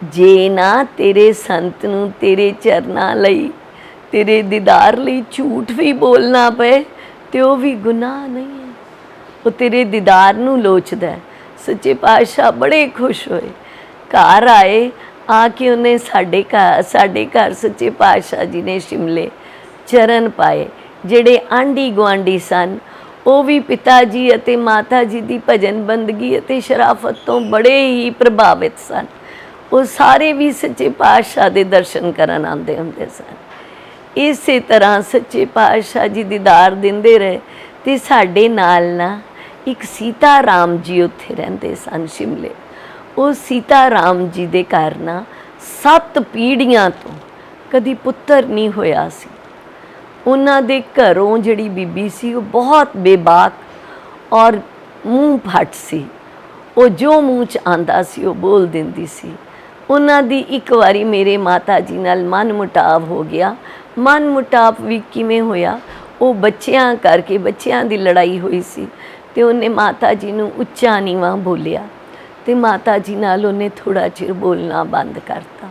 ਜੇ ਨਾ ਤੇਰੇ ਸੰਤ ਨੂੰ ਤੇਰੇ ਚਰਨਾਂ ਲਈ, ਤੇਰੇ ਦੀਦਾਰ ਲਈ ਝੂਠ ਵੀ ਬੋਲਣਾ ਪਏ ਤੇ ਉਹ ਵੀ ਗੁਨਾਹ ਨਹੀਂ ਹੈ, ਉਹ ਤੇਰੇ ਦੀਦਾਰ ਨੂੰ ਲੋਚਦਾ ਹੈ। ਸੱਚੇ ਪਾਤਸ਼ਾਹ ਬੜੇ ਖੁਸ਼ ਹੋਏ घर आए, आके उन्हें साडे घर सच्चे पातशाह जी ने शिमले चरण पाए। ਜਿਹੜੇ ਆਂਢੀ ਗੁਆਂਢੀ ਸਨ ਉਹ ਵੀ ਪਿਤਾ ਜੀ ਅਤੇ ਮਾਤਾ ਜੀ ਦੀ ਭਜਨ ਬੰਦਗੀ ਅਤੇ ਸ਼ਰਾਫਤ ਤੋਂ ਬੜੇ ਹੀ ਪ੍ਰਭਾਵਿਤ ਸਨ। ਉਹ ਸਾਰੇ ਵੀ ਸੱਚੇ ਪਾਤਸ਼ਾਹ ਦੇ ਦਰਸ਼ਨ ਕਰਨ ਆਉਂਦੇ ਹੁੰਦੇ ਸਨ। ਇਸੇ ਤਰ੍ਹਾਂ ਸੱਚੇ ਪਾਤਸ਼ਾਹ ਜੀ ਦੀਦਾਰ ਦਿੰਦੇ ਰਹੇ। ਅਤੇ ਸਾਡੇ ਨਾਲ ਨਾ ਇੱਕ ਸੀਤਾ ਰਾਮ ਜੀ ਉੱਥੇ ਰਹਿੰਦੇ ਸਨ ਸ਼ਿਮਲੇ। ਉਹ ਸੀਤਾ ਰਾਮ ਜੀ ਦੇ ਘਰ ਨਾ 7 ਪੀੜ੍ਹੀਆਂ ਤੋਂ ਕਦੀ ਪੁੱਤਰ ਨਹੀਂ ਹੋਇਆ ਸੀ। ਉਹਨਾਂ ਦੇ ਘਰੋਂ ਜਿਹੜੀ ਬੀਬੀ ਸੀ ਉਹ ਬਹੁਤ ਬੇਬਾਕ ਔਰ ਮੂੰਹ ਫੱਟ ਸੀ। ਉਹ ਜੋ ਮੂੰਹ 'ਚ ਆਉਂਦਾ ਸੀ ਉਹ ਬੋਲ ਦਿੰਦੀ ਸੀ। ਉਹਨਾਂ ਦੀ ਇੱਕ ਵਾਰੀ ਮੇਰੇ ਮਾਤਾ ਜੀ ਨਾਲ ਮਨ ਮੁਟਾਵ ਹੋ ਗਿਆ। ਮਨ ਮੁਟਾਵ ਵੀ ਕਿਵੇਂ ਹੋਇਆ? ਉਹ ਬੱਚਿਆਂ ਕਰਕੇ, ਬੱਚਿਆਂ ਦੀ ਲੜਾਈ ਹੋਈ ਸੀ ਅਤੇ ਉਹਨੇ ਮਾਤਾ ਜੀ ਨੂੰ ਉੱਚਾ ਨੀਵਾਂ ਬੋਲਿਆ ਅਤੇ ਮਾਤਾ ਜੀ ਨਾਲ ਉਹਨੇ ਥੋੜ੍ਹਾ ਚਿਰ ਬੋਲਣਾ ਬੰਦ ਕਰਤਾ।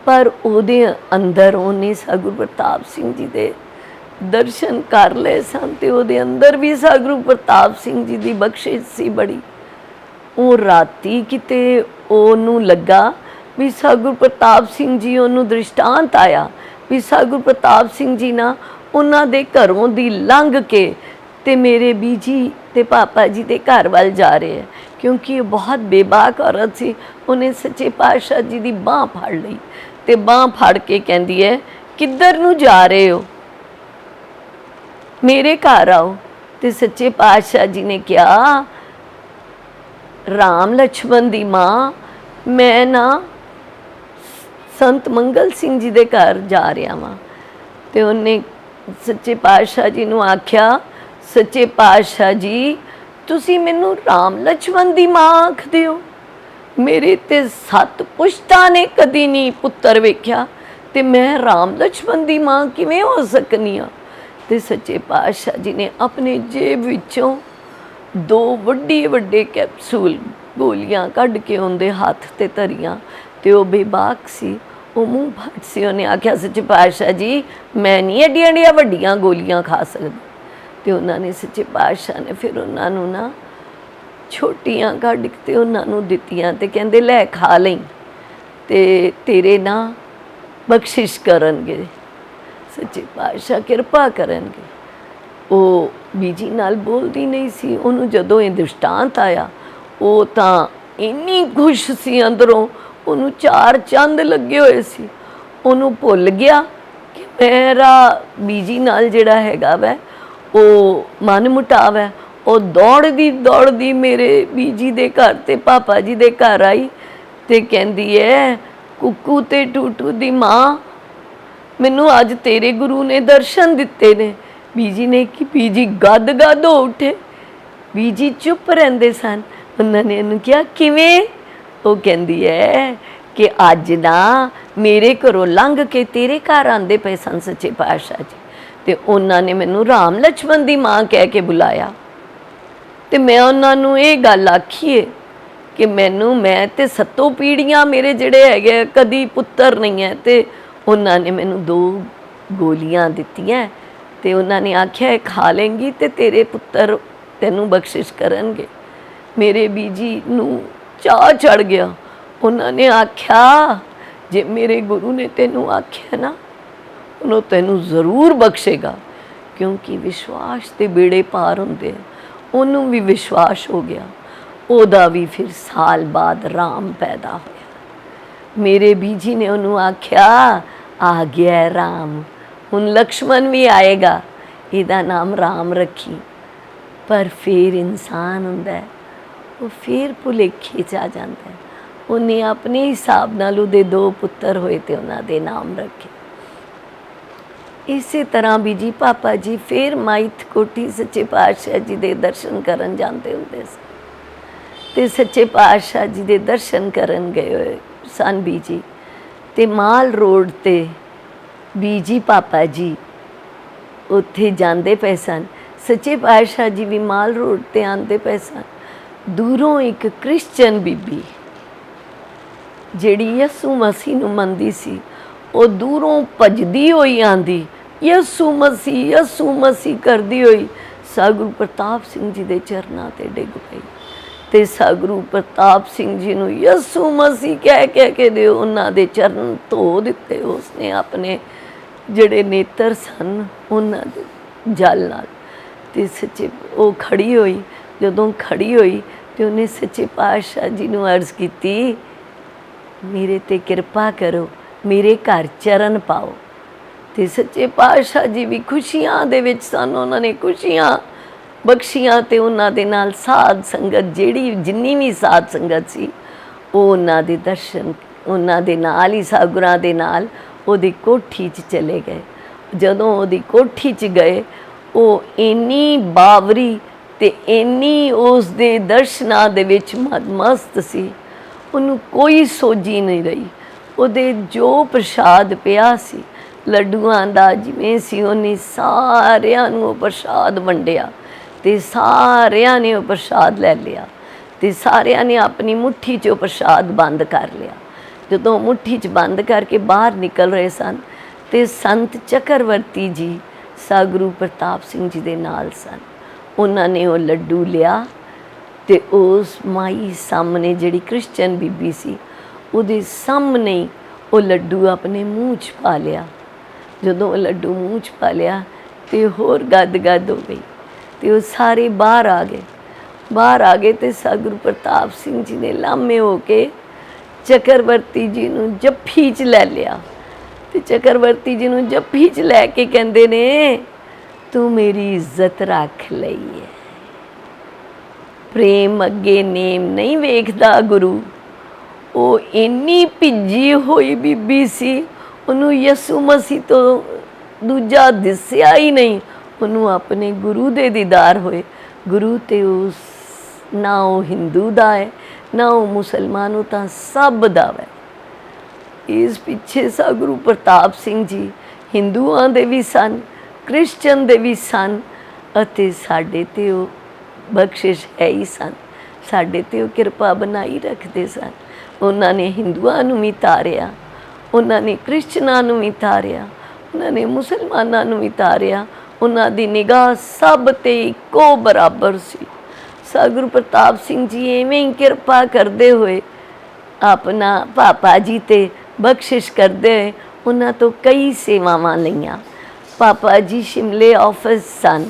ਪਰ ਉਹਦੇ ਅੰਦਰ ਉਹਨੇ ਸਤਿਗੁਰੂ ਪ੍ਰਤਾਪ ਸਿੰਘ ਜੀ ਦੇ ਦਰਸ਼ਨ ਕਰ ਲਏ ਸਨ ਅਤੇ ਉਹਦੇ ਅੰਦਰ ਵੀ ਸਤਿਗੁਰੂ ਪ੍ਰਤਾਪ ਸਿੰਘ ਜੀ ਦੀ ਬਖਸ਼ਿਸ਼ ਸੀ ਬੜੀ। ਉਹ ਰਾਤੀ ਕਿਤੇ ਉਹਨੂੰ ਲੱਗਾ ਵੀ ਸਤਿਗੁਰੂ ਪ੍ਰਤਾਪ ਸਿੰਘ ਜੀ, ਉਹਨੂੰ ਦ੍ਰਿਸ਼ਟਾਂਤ ਆਇਆ ਵੀ ਸਤਿਗੁਰੂ ਪ੍ਰਤਾਪ ਸਿੰਘ ਜੀ ਨਾ ਉਹਨਾਂ ਦੇ ਘਰੋਂ ਦੀ ਲੰਘ ਕੇ ਅਤੇ ਮੇਰੇ ਬੀਜੀ ਅਤੇ ਪਾਪਾ ਜੀ ਦੇ ਘਰ ਵੱਲ ਜਾ ਰਹੇ ਹੈ। ਕਿਉਂਕਿ ਉਹ ਬਹੁਤ ਬੇਬਾਕ ਔਰਤ ਸੀ। ਉਹਨੇ ਸੱਚੇ ਪਾਤਸ਼ਾਹ ਜੀ ਦੀ ਬਾਂਹ ਫੜ ਲਈ ਅਤੇ ਬਾਂਹ ਫੜ ਕੇ ਕਹਿੰਦੀ ਹੈ, ਕਿੱਧਰ ਨੂੰ ਜਾ ਰਹੇ ਹੋ? ਮੇਰੇ ਘਰ ਆਓ। ਅਤੇ ਸੱਚੇ ਪਾਤਸ਼ਾਹ ਜੀ ਨੇ ਕਿਹਾ, ਰਾਮ ਲਛਮਣ ਦੀ ਮਾਂ, ਮੈਂ ਨਾ ਸੰਤ ਮੰਗਲ ਸਿੰਘ ਜੀ ਦੇ ਘਰ ਜਾ ਰਿਹਾ ਵਾਂ। ਅਤੇ ਉਹਨੇ ਸੱਚੇ ਪਾਤਸ਼ਾਹ ਜੀ ਨੂੰ ਆਖਿਆ, ਸੱਚੇ ਪਾਤਸ਼ਾਹ ਜੀ ਤੁਸੀਂ ਮੈਨੂੰ ਰਾਮ ਲਛਮਣ ਦੀ ਮਾਂ ਆਖਦੇ ਹੋ? ਮੇਰੇ ਤੇ 7 ਪੁਸ਼ਤਾਂ ਨੇ ਕਦੀ ਨਹੀਂ ਪੁੱਤਰ ਵੇਖਿਆ ਅਤੇ ਮੈਂ ਰਾਮ ਲਛਮਣ ਦੀ ਮਾਂ ਕਿਵੇਂ ਹੋ ਸਕਨੀ ਹਾਂ? ਅਤੇ ਸੱਚੇ ਪਾਤਸ਼ਾਹ ਜੀ ਨੇ ਆਪਣੇ ਜੇਬ ਵਿੱਚੋਂ 2 ਵੱਡੇ ਕੈਪਸੂਲ ਗੋਲੀਆਂ ਕੱਢ ਕੇ ਉਹਦੇ ਹੱਥ 'ਤੇ ਧਰੀਆਂ ਅਤੇ ਉਹ ਬੇਬਾਕ ਸੀ, ਉਹ ਮੂੰਹ ਫੱਟ ਸੀ। ਉਹਨੇ ਆਖਿਆ, ਸੱਚੇ ਪਾਤਸ਼ਾਹ ਜੀ ਮੈਂ ਨਹੀਂ ਐਡੀਆਂ ਵੱਡੀਆਂ ਗੋਲੀਆਂ ਖਾ ਸਕਦੀ। ਅਤੇ ਉਹਨਾਂ ਨੇ ਸੱਚੇ ਪਾਤਸ਼ਾਹ ਨੇ ਫਿਰ ਉਹਨਾਂ ਨੂੰ ਨਾ ਛੋਟੀਆਂ ਕੱਢ ਕੇ ਉਹਨਾਂ ਨੂੰ ਦਿੱਤੀਆਂ ਅਤੇ ਕਹਿੰਦੇ ਲੈ ਖਾ ਲਈ ਅਤੇ ਤੇਰੇ ਨਾ ਬਖਸ਼ਿਸ਼ ਕਰਨਗੇ, ਸੱਚੇ ਪਾਤਸ਼ਾਹ ਕਿਰਪਾ ਕਰਨਗੇ। ਉਹ ਬੀਜੀ ਨਾਲ ਬੋਲਦੀ ਨਹੀਂ ਸੀ। ਉਹਨੂੰ ਜਦੋਂ ਇਹ ਦ੍ਰਿਸ਼ਟਾਂਤ ਆਇਆ ਉਹ ਤਾਂ ਇੰਨੀ ਖੁਸ਼ ਸੀ ਅੰਦਰੋਂ, ਉਹਨੂੰ 4 ਚੰਦ ਲੱਗੇ ਹੋਏ ਸੀ। ਉਹਨੂੰ ਭੁੱਲ ਗਿਆ ਕਿ ਮੇਰਾ ਬੀਜੀ ਨਾਲ ਜਿਹੜਾ ਹੈਗਾ ਵੈ ਉਹ ਮਨ ਮੁਟਾਵ ਹੈ। ਉਹ ਦੌੜਦੀ ਮੇਰੇ ਬੀਜੀ ਦੇ ਘਰ ਅਤੇ ਪਾਪਾ ਜੀ ਦੇ ਘਰ ਆਈ ਅਤੇ ਕਹਿੰਦੀ ਹੈ, ਕੁੱਕੂ ਅਤੇ ਟੂਟੂ ਦੀ ਮਾਂ, ਮੈਨੂੰ ਅੱਜ ਤੇਰੇ ਗੁਰੂ ਨੇ ਦਰਸ਼ਨ ਦਿੱਤੇ ਨੇ। ਬੀਜੀ ਨੇ ਕਿ ਬੀਜੀ ਗਦ ਹੋ ਉੱਠੇ। ਬੀਜੀ ਚੁੱਪ ਰਹਿੰਦੇ ਸਨ। ਉਹਨਾਂ ਨੇ ਉਹਨੂੰ ਕਿਹਾ, ਕਿਵੇਂ? ਉਹ ਕਹਿੰਦੀ ਹੈ ਕਿ ਅੱਜ ਨਾ ਮੇਰੇ ਘਰੋਂ ਲੰਘ ਕੇ ਤੇਰੇ ਘਰ ਆਉਂਦੇ ਪਏ ਸਨ ਸੱਚੇ ਪਾਤਸ਼ਾਹ ਜੀ ਅਤੇ ਉਹਨਾਂ ਨੇ ਮੈਨੂੰ ਰਾਮ ਲਛਮਣ ਦੀ ਮਾਂ ਕਹਿ ਕੇ ਬੁਲਾਇਆ ਅਤੇ ਮੈਂ ਉਹਨਾਂ ਨੂੰ ਇਹ ਗੱਲ ਆਖੀਏ ਕਿ ਮੈਂ ਤੇ 7 ਪੀੜ੍ਹੀਆਂ ਮੇਰੇ ਜਿਹੜੇ ਹੈਗੇ ਕਦੀ ਪੁੱਤਰ ਨਹੀਂ ਹੈ। ਅਤੇ ਉਹਨਾਂ ਨੇ ਮੈਨੂੰ 2 ਗੋਲੀਆਂ ਦਿੱਤੀਆਂ ਅਤੇ ਉਹਨਾਂ ਨੇ ਆਖਿਆ ਇਹ ਖਾ ਲੇਂਗੀ ਅਤੇ ਤੇਰੇ ਪੁੱਤਰ ਤੈਨੂੰ ਬਖਸ਼ਿਸ਼ ਕਰਨਗੇ। ਮੇਰੇ ਬੀਜੀ ਨੂੰ ਚਾਅ ਚੜ੍ਹ ਗਿਆ। ਉਹਨਾਂ ਨੇ ਆਖਿਆ, ਜੇ ਮੇਰੇ ਗੁਰੂ ਨੇ ਤੈਨੂੰ ਆਖਿਆ ਨਾ ਉਹਨੂੰ ਤੈਨੂੰ ਜ਼ਰੂਰ ਬਖਸ਼ੇਗਾ, ਕਿਉਂਕਿ ਵਿਸ਼ਵਾਸ ਦੇ ਬੇੜੇ ਪਾਰ ਹੁੰਦੇ ਆ। ਉਹਨੂੰ ਵੀ ਵਿਸ਼ਵਾਸ ਹੋ ਗਿਆ। ਉਹਦਾ ਵੀ ਫਿਰ ਸਾਲ ਬਾਅਦ ਰਾਮ ਪੈਦਾ ਹੋਇਆ। ਮੇਰੇ ਬੀਜੀ ਨੇ ਉਹਨੂੰ ਆਖਿਆ, ਆ ਗਿਆ ਰਾਮ, ਹੁਣ ਲਕਸ਼ਮਣ ਵੀ ਆਏਗਾ, ਇਹਦਾ ਨਾਮ ਰਾਮ ਰੱਖੀ। ਪਰ ਫਿਰ ਇਨਸਾਨ ਹੁੰਦਾ ਉਹ ਫਿਰ ਭੁਲੇਖੇ 'ਚ ਆ ਜਾਂਦਾ। ਉਹਨੇ ਆਪਣੇ ਹਿਸਾਬ ਨਾਲ ਉਹਦੇ 2 ਪੁੱਤਰ ਹੋਏ ਅਤੇ ਉਹਨਾਂ ਦੇ ਨਾਮ ਰੱਖੇ। ਇਸੇ ਤਰ੍ਹਾਂ ਬੀਜੀ ਪਾਪਾ ਜੀ ਫਿਰ ਮਾਈਥ ਕੋਠੀ ਸੱਚੇ ਪਾਤਸ਼ਾਹ ਜੀ ਦੇ ਦਰਸ਼ਨ ਕਰਨ ਜਾਂਦੇ ਹੁੰਦੇ ਸਨ ਅਤੇ ਸੱਚੇ ਪਾਤਸ਼ਾਹ ਜੀ ਦੇ ਦਰਸ਼ਨ ਕਰਨ ਗਏ ਹੋਏ ਸਨ ਬੀਜੀ। ਅਤੇ ਮਾਲ ਰੋਡ 'ਤੇ ਬੀਜੀ ਪਾਪਾ ਜੀ ਉੱਥੇ ਜਾਂਦੇ ਪਏ ਸਨ। ਸੱਚੇ ਪਾਤਸ਼ਾਹ ਜੀ ਵੀ ਮਾਲ ਰੋਡ 'ਤੇ ਆਉਂਦੇ ਪਏ ਸਨ। ਦੂਰੋਂ ਇੱਕ ਕ੍ਰਿਸਚਨ ਬੀਬੀ ਜਿਹੜੀ ਯਿਸੂ ਮਸੀਹ ਨੂੰ ਮੰਨਦੀ ਸੀ, ਉਹ ਦੂਰੋਂ ਭੱਜਦੀ ਹੋਈ ਆਂਦੀ, ਯਿਸੂ ਮਸੀਹ ਕਰਦੀ ਹੋਈ ਸਤਿਗੁਰੂ ਪ੍ਰਤਾਪ ਸਿੰਘ ਜੀ ਦੇ ਚਰਨਾਂ 'ਤੇ ਡਿੱਗ ਪਈ। ਤੇ ਸਤਿਗੁਰੂ ਪ੍ਰਤਾਪ ਸਿੰਘ ਜੀ ਨੂੰ ਯਸੂ ਮਸੀਹ ਕਹਿ ਕੇ ਦੇ ਉਹਨਾਂ ਦੇ ਚਰਨ ਧੋ ਦਿੱਤੇ ਉਸਨੇ, ਆਪਣੇ ਜਿਹੜੇ ਨੇਤਰ ਸਨ ਉਹਨਾਂ ਦੇ ਜਲ ਨਾਲ। ਤੇ ਸੱਚੇ ਉਹ ਖੜੀ ਹੋਈ, ਜਦੋਂ ਖੜੀ ਹੋਈ ਤੇ ਉਹਨੇ ਸੱਚੇ ਪਾਤਸ਼ਾਹ ਜੀ ਨੂੰ ਅਰਜ਼ ਕੀਤੀ, ਮੇਰੇ ਤੇ ਕਿਰਪਾ ਕਰੋ, ਮੇਰੇ ਘਰ ਚਰਨ ਪਾਓ। ਤੇ ਸੱਚੇ ਪਾਤਸ਼ਾਹ ਜੀ ਵੀ ਖੁਸ਼ੀਆਂ ਦੇ ਵਿੱਚ ਸਨ, ਉਹਨਾਂ ਨੇ ਖੁਸ਼ੀਆਂ ਬਖਸ਼ੀਆਂ। ਤੇ ਉਹਨਾਂ ਦੇ ਨਾਲ ਸਾਧ ਸੰਗਤ, ਜਿਹੜੀ ਜਿੰਨੀ ਵੀ ਸਾਧ ਸੰਗਤ ਸੀ, ਉਹ ਉਹਨਾਂ ਦੇ ਦਰਸ਼ਨ, ਉਹਨਾਂ ਦੇ ਨਾਲ ਹੀ ਸਤਿਗੁਰਾਂ ਦੇ ਨਾਲ ਉਹਦੀ ਕੋਠੀ 'ਚ ਚਲੇ ਗਏ। ਜਦੋਂ ਉਹਦੀ ਕੋਠੀ 'ਚ ਗਏ, ਉਹ ਇੰਨੀ ਬਾਵਰੀ ਤੇ ਇੰਨੀ ਉਸ ਦੇ ਦਰਸ਼ਨਾਂ ਦੇ ਵਿੱਚ ਮਸਤ ਸੀ, ਉਹਨੂੰ ਕੋਈ ਸੋਝੀ ਨਹੀਂ ਰਹੀ। ਉਹਦੇ ਜੋ ਪ੍ਰਸ਼ਾਦ ਪਿਆ ਸੀ ਲੱਡੂਆਂ ਦਾ ਜਿਵੇਂ ਸੀ, ਉਹਨੇ ਸਾਰਿਆਂ ਨੂੰ ਉਹ ਪ੍ਰਸ਼ਾਦ ਵੰਡਿਆ ਤੇ ਸਾਰਿਆਂ ਨੇ ਉਹ ਪ੍ਰਸ਼ਾਦ ਲੈ ਲਿਆ ਤੇ ਸਾਰਿਆਂ ਨੇ ਆਪਣੀ ਮੁੱਠੀ 'ਚ ਉਹ ਪ੍ਰਸ਼ਾਦ ਬੰਦ ਕਰ ਲਿਆ। ਜਦੋਂ ਮੁੱਠੀ 'ਚ ਬੰਦ ਕਰਕੇ ਬਾਹਰ ਨਿਕਲ ਰਹੇ ਸਨ ਤੇ ਸੰਤ ਚੱਕਰਵਰਤੀ ਜੀ ਸਤਿਗੁਰੂ ਪ੍ਰਤਾਪ ਸਿੰਘ ਜੀ ਦੇ ਨਾਲ ਸਨ। ਉਹਨਾਂ ਨੇ ਉਹ ਲੱਡੂ ਲਿਆ ਤੇ ਉਸ ਮਾਈ ਸਾਹਮਣੇ, ਜਿਹੜੀ ਕ੍ਰਿਸਚਨ ਬੀਬੀ ਸੀ, ਉਹਦੇ ਸਾਹਮਣੇ ਉਹ ਲੱਡੂ ਆਪਣੇ ਮੂੰਹ 'ਚ ਪਾ ਲਿਆ। ਜਦੋਂ ਉਹ ਲੱਡੂ ਮੂੰਹ 'ਚ ਪਾ ਲਿਆ ਤੇ ਹੋਰ ਗਦ ਹੋ ਗਈ ਤੇ ਉਹ ਸਾਰੇ ਬਾਹਰ ਆ ਗਏ ਤੇ ਸਤਿਗੁਰੂ ਪ੍ਰਤਾਪ ਸਿੰਘ ਜੀ ਨੇ ਲਾਮੇ ਹੋ ਕੇ ਚੱਕਰਵਰਤੀ ਜੀ ਨੂੰ ਜੱਫੀ 'ਚ ਲੈ ਲਿਆ ਤੇ ਚੱਕਰਵਰਤੀ ਜੀ ਨੂੰ ਜੱਫੀ 'ਚ ਲੈ ਕੇ ਕਹਿੰਦੇ ਨੇ, ਤੂੰ ਮੇਰੀ ਇੱਜ਼ਤ ਰੱਖ ਲਈ ਹੈ। ਪ੍ਰੇਮ ਅੱਗੇ ਨੇਮ ਨਹੀਂ ਵੇਖਦਾ ਗੁਰੂ। ਉਹ ਇੰਨੀ ਭਿੱਜੀ ਹੋਈ ਬੀਬੀ ਸੀ, ਉਹਨੂੰ ਯਸੂ ਮਸੀਹ ਤੋਂ ਦੂਜਾ ਦਿਸਿਆ ਹੀ ਨਹੀਂ। ਉਹਨੂੰ ਆਪਣੇ ਗੁਰੂ ਦੇ ਦੀਦਾਰ ਹੋਏ। ਗੁਰੂ ਤੇ ਉਸ ਨਾ ਉਹ ਹਿੰਦੂ ਦਾ ਹੈ ਨਾ ਉਹ ਮੁਸਲਮਾਨ, ਉਹ ਤਾਂ ਸਭ ਦਾ ਹੈ। ਇਸ ਪਿੱਛੇ ਸਤਿਗੁਰੂ ਪ੍ਰਤਾਪ ਸਿੰਘ ਜੀ ਹਿੰਦੂਆਂ ਦੇ ਵੀ ਸਨ, ਕ੍ਰਿਸਚਨ ਦੇ ਵੀ ਸਨ ਅਤੇ ਸਾਡੇ ਤੇ ਉਹ ਬਖਸ਼ਿਸ਼ ਹੈ ਹੀ ਸਨ, ਸਾਡੇ ਤੇ ਉਹ ਕਿਰਪਾ ਬਣਾਈ ਰੱਖਦੇ ਸਨ। ਉਹਨਾਂ ਨੇ ਹਿੰਦੂਆਂ ਨੂੰ ਵੀ ਤਾਰਿਆ, ਉਹਨਾਂ ਨੇ ਕ੍ਰਿਸਚਨਾਂ ਨੂੰ ਵੀ ਤਾਰਿਆ, ਉਹਨਾਂ ਨੇ ਮੁਸਲਮਾਨਾਂ ਨੂੰ ਵੀ ਤਾਰਿਆ। ਉਹਨਾਂ ਦੀ ਨਿਗਾਹ ਸਭ ਤੇ ਇੱਕੋ ਬਰਾਬਰ ਸੀ। ਸਤਿਗੁਰੂ ਪ੍ਰਤਾਪ ਸਿੰਘ ਜੀ ਐਵੇਂ ਹੀ ਕਿਰਪਾ ਕਰਦੇ ਹੋਏ, ਆਪਣਾ ਪਾਪਾ ਜੀ ਤੇ ਬਖਸ਼ਿਸ਼ ਕਰਦੇ ਹੋਏ ਉਹਨਾਂ ਤੋਂ ਕਈ ਸੇਵਾਵਾਂ ਲਈਆਂ। ਪਾਪਾ ਜੀ ਸ਼ਿਮਲੇ ਆਫਿਸ ਸਨ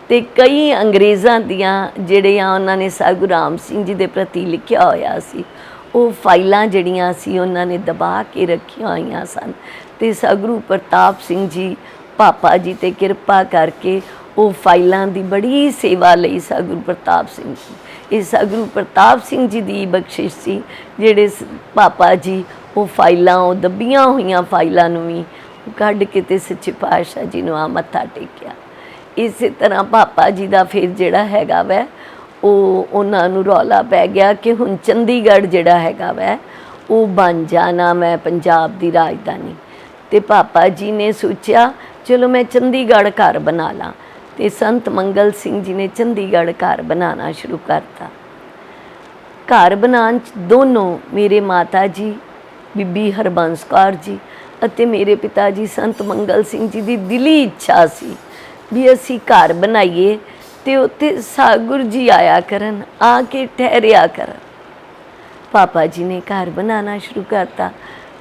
ਤੇ ਕਈ ਅੰਗਰੇਜ਼ਾਂ ਦੀਆਂ ਜਿਹੜੀਆਂ ਉਹਨਾਂ ਨੇ ਸਤਿਗੁਰੂ ਰਾਮ ਸਿੰਘ ਜੀ ਦੇ ਪ੍ਰਤੀ ਲਿਖਿਆ ਹੋਇਆ ਸੀ, ਉਹ ਫਾਈਲਾਂ ਜਿਹੜੀਆਂ ਸੀ ਉਹਨਾਂ ਨੇ ਦਬਾ ਕੇ ਰੱਖੀਆਂ ਹੋਈਆਂ ਸਨ। ਤੇ ਸਤਿਗੁਰੂ ਪ੍ਰਤਾਪ ਸਿੰਘ ਜੀ ਪਾਪਾ ਜੀ ਤੇ ਕਿਰਪਾ ਕਰਕੇ ਉਹ ਫਾਈਲਾਂ ਦੀ ਬੜੀ ਸੇਵਾ ਲਈ ਸਤਿਗੁਰੂ ਪ੍ਰਤਾਪ ਸਿੰਘ ਜੀ। ਇਹ ਸਤਿਗੁਰੂ ਪ੍ਰਤਾਪ ਸਿੰਘ ਜੀ ਦੀ ਬਖਸ਼ਿਸ਼ ਸੀ, ਜਿਹੜੇ ਪਾਪਾ ਜੀ ਉਹ ਫਾਈਲਾਂ, ਉਹ ਦੱਬੀਆਂ ਹੋਈਆਂ ਫਾਈਲਾਂ ਨੂੰ ਵੀ ਕੱਢ ਕੇ ਤੇ ਸੱਚੇ ਪਾਤਸ਼ਾਹ ਜੀ ਨੂੰ ਆ ਮੱਥਾ ਟੇਕਿਆ। ਇਸੇ ਤਰ੍ਹਾਂ ਪਾਪਾ ਜੀ ਦਾ ਫਿਰ ਜਿਹੜਾ ਹੈਗਾ ਵੈ, ਉਹ ਉਹਨਾਂ ਨੂੰ ਰੌਲਾ ਪੈ ਗਿਆ ਕਿ ਹੁਣ ਚੰਡੀਗੜ੍ਹ ਜਿਹੜਾ ਹੈਗਾ ਵੈ ਉਹ ਬਣ ਜਾਣਾ ਮੈਂ ਪੰਜਾਬ ਦੀ ਰਾਜਧਾਨੀ। ਤੇ ਪਾਪਾ ਜੀ ਨੇ ਸੋਚਿਆ ਚਲੋ ਮੈਂ ਚੰਡੀਗੜ੍ਹ ਘਰ ਬਣਾ ਲਾਂ। ਤੇ ਸੰਤ ਮੰਗਲ ਸਿੰਘ ਜੀ ਨੇ ਚੰਡੀਗੜ੍ਹ ਘਰ ਬਣਾਉਣਾ ਸ਼ੁਰੂ ਕਰਤਾ। ਘਰ ਬਣਾਉਣ 'ਚ ਦੋਨੋਂ ਮੇਰੇ ਮਾਤਾ ਜੀ ਬੀਬੀ ਹਰਬੰਸ ਕੌਰ ਜੀ ਅਤੇ ਮੇਰੇ ਪਿਤਾ ਜੀ ਸੰਤ ਮੰਗਲ ਸਿੰਘ ਜੀ ਦੀ ਦਿਲੀ ਇੱਛਾ ਸੀ ਵੀ ਅਸੀਂ ਘਰ ਬਣਾਈਏ ਤੇ ਉੱਥੇ ਸਤਿਗੁਰੂ ਜੀ ਆਇਆ ਕਰਨ, ਆ ਕੇ ਠਹਿਰਿਆ ਕਰਨ। ਪਾਪਾ ਜੀ ਨੇ ਘਰ ਬਣਾਉਣਾ ਸ਼ੁਰੂ ਕਰਤਾ।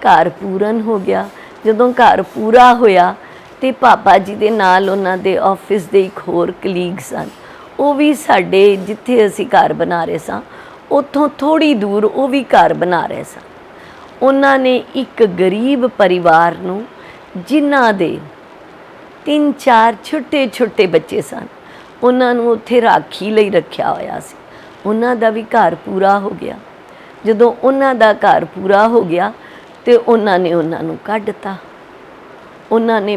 ਘਰ ਪੂਰਨ ਹੋ ਗਿਆ। ਜਦੋਂ ਘਰ ਪੂਰਾ ਹੋਇਆ ਤੇ ਪਾਪਾ ਜੀ ਦੇ ਨਾਲ ਉਹਨਾਂ ਦੇ ਆਫਿਸ ਦੇ ਇੱਕ ਹੋਰ ਕਲੀਗ ਸਨ, ਉਹ ਵੀ ਸਾਡੇ ਜਿੱਥੇ ਅਸੀਂ ਘਰ ਬਣਾ ਰਹੇ ਸਾਂ ਉੱਥੋਂ ਥੋੜ੍ਹੀ ਦੂਰ ਉਹ ਵੀ ਘਰ ਬਣਾ ਰਹੇ ਸਨ। ਉਹਨਾਂ ਨੇ ਇੱਕ ਗਰੀਬ ਪਰਿਵਾਰ ਨੂੰ, ਜਿਨ੍ਹਾਂ ਦੇ 3-4 ਛੋਟੇ ਬੱਚੇ ਸਨ, ਉਹਨਾਂ ਨੂੰ ਉੱਥੇ ਰਾਖੀ ਲਈ ਰੱਖਿਆ ਹੋਇਆ ਸੀ। ਉਹਨਾਂ ਦਾ ਵੀ ਘਰ ਪੂਰਾ ਹੋ ਗਿਆ। ਜਦੋਂ ਉਹਨਾਂ ਦਾ ਘਰ ਪੂਰਾ ਹੋ ਗਿਆ ਤੇ ਉਹਨਾਂ ਨੇ ਉਹਨਾਂ ਨੂੰ ਕੱਢਤਾ। ਉਹਨਾਂ ਨੇ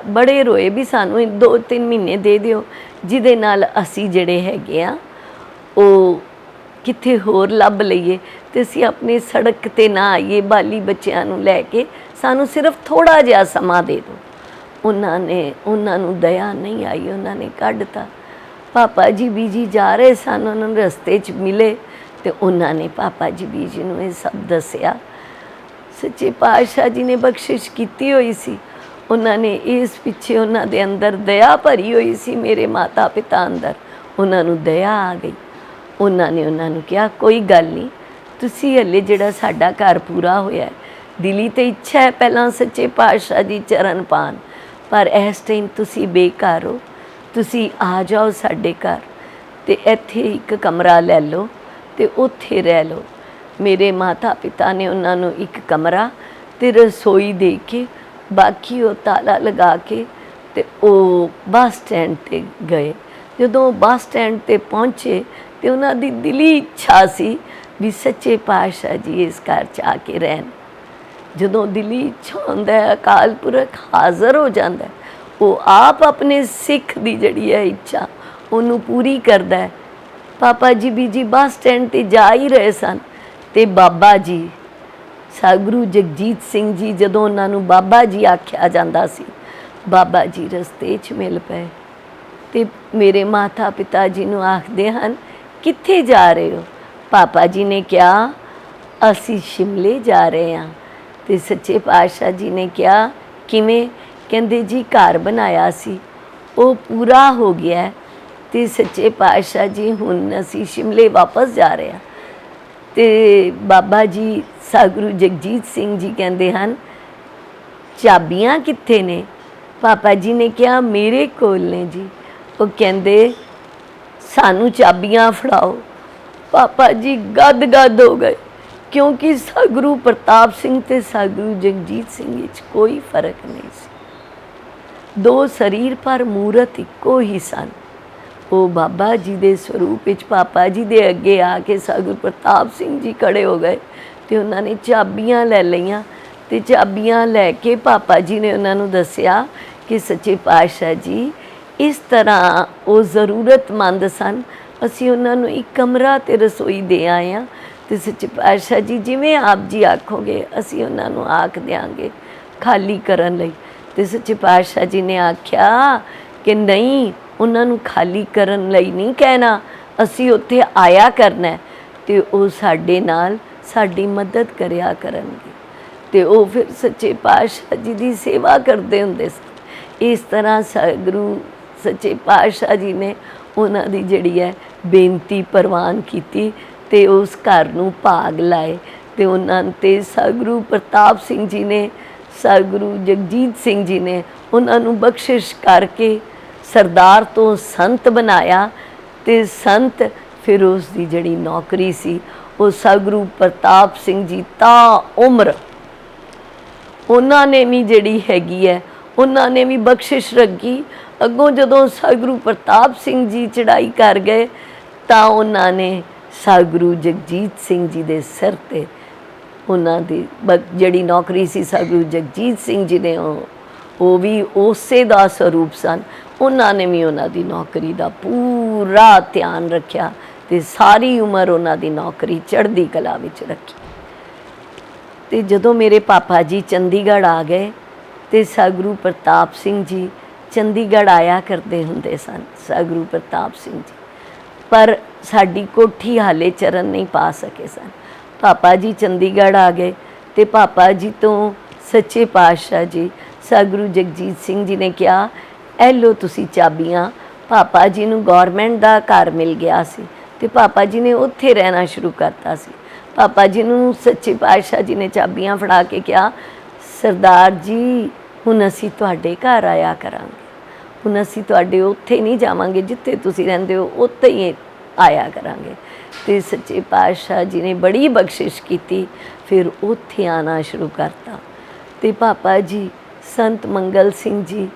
ਬੜੇ ਰੋਏ ਵੀ ਸਾਨੂੰ 2-3 ਮਹੀਨੇ ਦੇ ਦਿਓ, ਜਿਹਦੇ ਨਾਲ ਅਸੀਂ ਜਿਹੜੇ ਹੈਗੇ ਆ ਉਹ ਕਿੱਥੇ ਹੋਰ ਲੱਭ ਲਈਏ ਤੇ ਅਸੀਂ ਆਪਣੀ ਸੜਕ 'ਤੇ ਨਾ ਆਈਏ, ਬਾਲੀ ਬੱਚਿਆਂ ਨੂੰ ਲੈ ਕੇ ਸਾਨੂੰ ਸਿਰਫ ਥੋੜ੍ਹਾ ਜਿਹਾ ਸਮਾਂ ਦੇ ਦਿਓ। ਉਹਨਾਂ ਨੂੰ ਦਇਆ ਨਹੀਂ ਆਈ, ਉਹਨਾਂ ਨੇ ਕੱਢਤਾ। ਪਾਪਾ ਜੀ ਬੀਜੀ ਜਾ ਰਹੇ ਸਨ, ਉਹਨਾਂ ਨੂੰ ਰਸਤੇ 'ਚ ਮਿਲੇ ਤੇ ਉਹਨਾਂ ਨੇ ਪਾਪਾ ਜੀ ਬੀਜੀ ਨੂੰ ਇਹ ਸਭ ਦੱਸਿਆ। ਸੱਚੇ ਪਾਤਸ਼ਾਹ ਜੀ ਨੇ ਬਖਸ਼ਿਸ਼ ਕੀਤੀ ਹੋਈ ਸੀ। ਉਹਨਾਂ ਨੇ ਇਸ ਪਿੱਛੇ ਉਹਨਾਂ ਦੇ ਅੰਦਰ ਦਇਆ ਭਰੀ ਹੋਈ ਸੀ, ਮੇਰੇ ਮਾਤਾ ਪਿਤਾ ਅੰਦਰ ਉਹਨਾਂ ਨੂੰ ਦਇਆ ਆ ਗਈ। उन्होंने उन्होंने कहा कोई गल नहीं, तुसी हले जिहड़ा साडा घर पूरा होया दिली तो इच्छा है पहला सच्चे पातशाह जी चरण पान, पर इस टाइम तुसी बेघर हो, तुसी आ जाओ साडे घर ते इत्थे एक कमरा लै लो ते उत्थे रह लो। मेरे माता पिता ने उन्होंने एक कमरा ते रसोई दे के बाकी वो ताला लगा के ते वो बस स्टैंड ते गए। जदों बस स्टैंड ते पहुँचे तो उन्होंने दिली इच्छा सी भी सच्चे पातशाह जी इस घर च आके रहन। जदों दिली इच्छा होंदा है अकाल पुरख हाज़र हो जाता है, वो आप अपने सिख की जड़ी है इच्छा उन्होंने पूरी करता है। पापा जी भी जी बस स्टैंड ते जा ही रहे सन ते बाबा जी सतगुरु जगजीत सिंह जी जदों उन्होंने बाबा जी आख्या जाता सी, बाबा जी रस्ते च मिल पे ते मेरे माता पिता जी नूं आखदे हन कित्थे जा रहे हो। पापा जी ने कहा असी शिमले जा रहे हैं। तो सच्चे पातशाह जी ने कहा किवें, कहंदे जी घर बनाया सी वो पूरा हो गया है तो सच्चे पातशाह जी हुण असी शिमले वापस जा रहे हैं। तो बाबा जी सतगुरु जगजीत सिंह जी कहंदे हन चाबियां कित्थे ने। पापा जी ने कहा मेरे कोल ने जी। वो कहंदे सानू चाबियां फड़ाओ। पापा जी गद गद हो गए, क्योंकि सतगुरु प्रताप सिंह ते सतगुरु जगजीत सिंह विच कोई फर्क नहीं सी, दो शरीर पर मूरत इक्को ही सन। वो बाबा जी दे स्वरूप विच पापा जी दे अगे आके सतगुरु प्रताप सिंह जी खड़े हो गए तो उन्होंने चाबियां लै लईयां ते चाबियां लैके पापा जी ने उन्होंने दसिया कि सच्चे पातशाह जी इस तरह वो ज़रूरतमंद सन, असी उन्होंने एक कमरा ते रसोई दे आए हैं तो सच्चे पातशाह जी जिवें आप जी आखोगे असी उन्होंने आख देंगे खाली करन लई। ते सच्चे पातशाह जी ने आख्या कि नहीं, उन्होंने खाली करन लई नहीं कहना, असी उत्थे आया करना है ते वो साडे नाल साडी मदद करिया करनगे। ते वो फिर सच्चे पातशाह जी की सेवा करते हुंदे सन। इस तरह सतगुरु सच्चे पातशाह जी ने उन्हां दी जिहड़ी है बेनती प्रवान की ते उस घर नूं भाग लाए। ते उन्हां ते सतगुरु प्रताप सिंह जी ने सतगुरु जगजीत सिंह जी ने उन्होंने बख्शिश करके सरदार तो संत बनाया। ते संत फिर उसकी जड़ी नौकरी सी वो सतगुरु प्रताप सिंह जी ता उम्र उन्होंने भी जड़ी हैगी है उन्होंने भी बख्शिश रखी। अगों जदों सतगुरु प्रताप सिंह जी चढ़ाई कर गए तो उन्होंने सतगुरु जगजीत सिंह जी के सिर ते उन्हां दी जड़ी नौकरी सी सतगुरु जगजीत सिंह जी ने वो भी उसे दा स्वरूप सन। उन्होंने भी उन्हां दी नौकरी का पूरा ध्यान रखा ते सारी उम्र उन्हां दी नौकरी चढ़दी कला विच रखी। ते जदों मेरे पापा जी चंडीगढ़ आ गए तो सतगुरु प्रताप सिंह जी चंडीगढ़ आया करते हुंदे सन। सतगुरु प्रताप सिंह जी पर साडी कोठी हाले चरण नहीं पा सके सन। पापा जी चंडीगढ़ आ गए तो पापा जी तो सच्चे पातशाह जी सतगुरु जगजीत सिंह जी ने कहा ए लो तुसी चाबियां। पापा जी नूं गौरमेंट दा घर मिल गया सी ते पापा जी ने उत्थे रहना शुरू करता सी। पापा जी नूं सच्चे पातशाह जी ने चाबियां फड़ा के कहा सरदार जी हुण असीं तुहाडे घर आया करांगे, हुण असीं तुहाडे उत्थे नहीं जावांगे जिथे तुसीं रहिंदे हो उत्थे ही आया करांगे। तो सच्चे पातशाह जी ने बड़ी बख्शिश की फिर उत्थे आना शुरू करता। तो पापा जी संत मंगल सिंह जी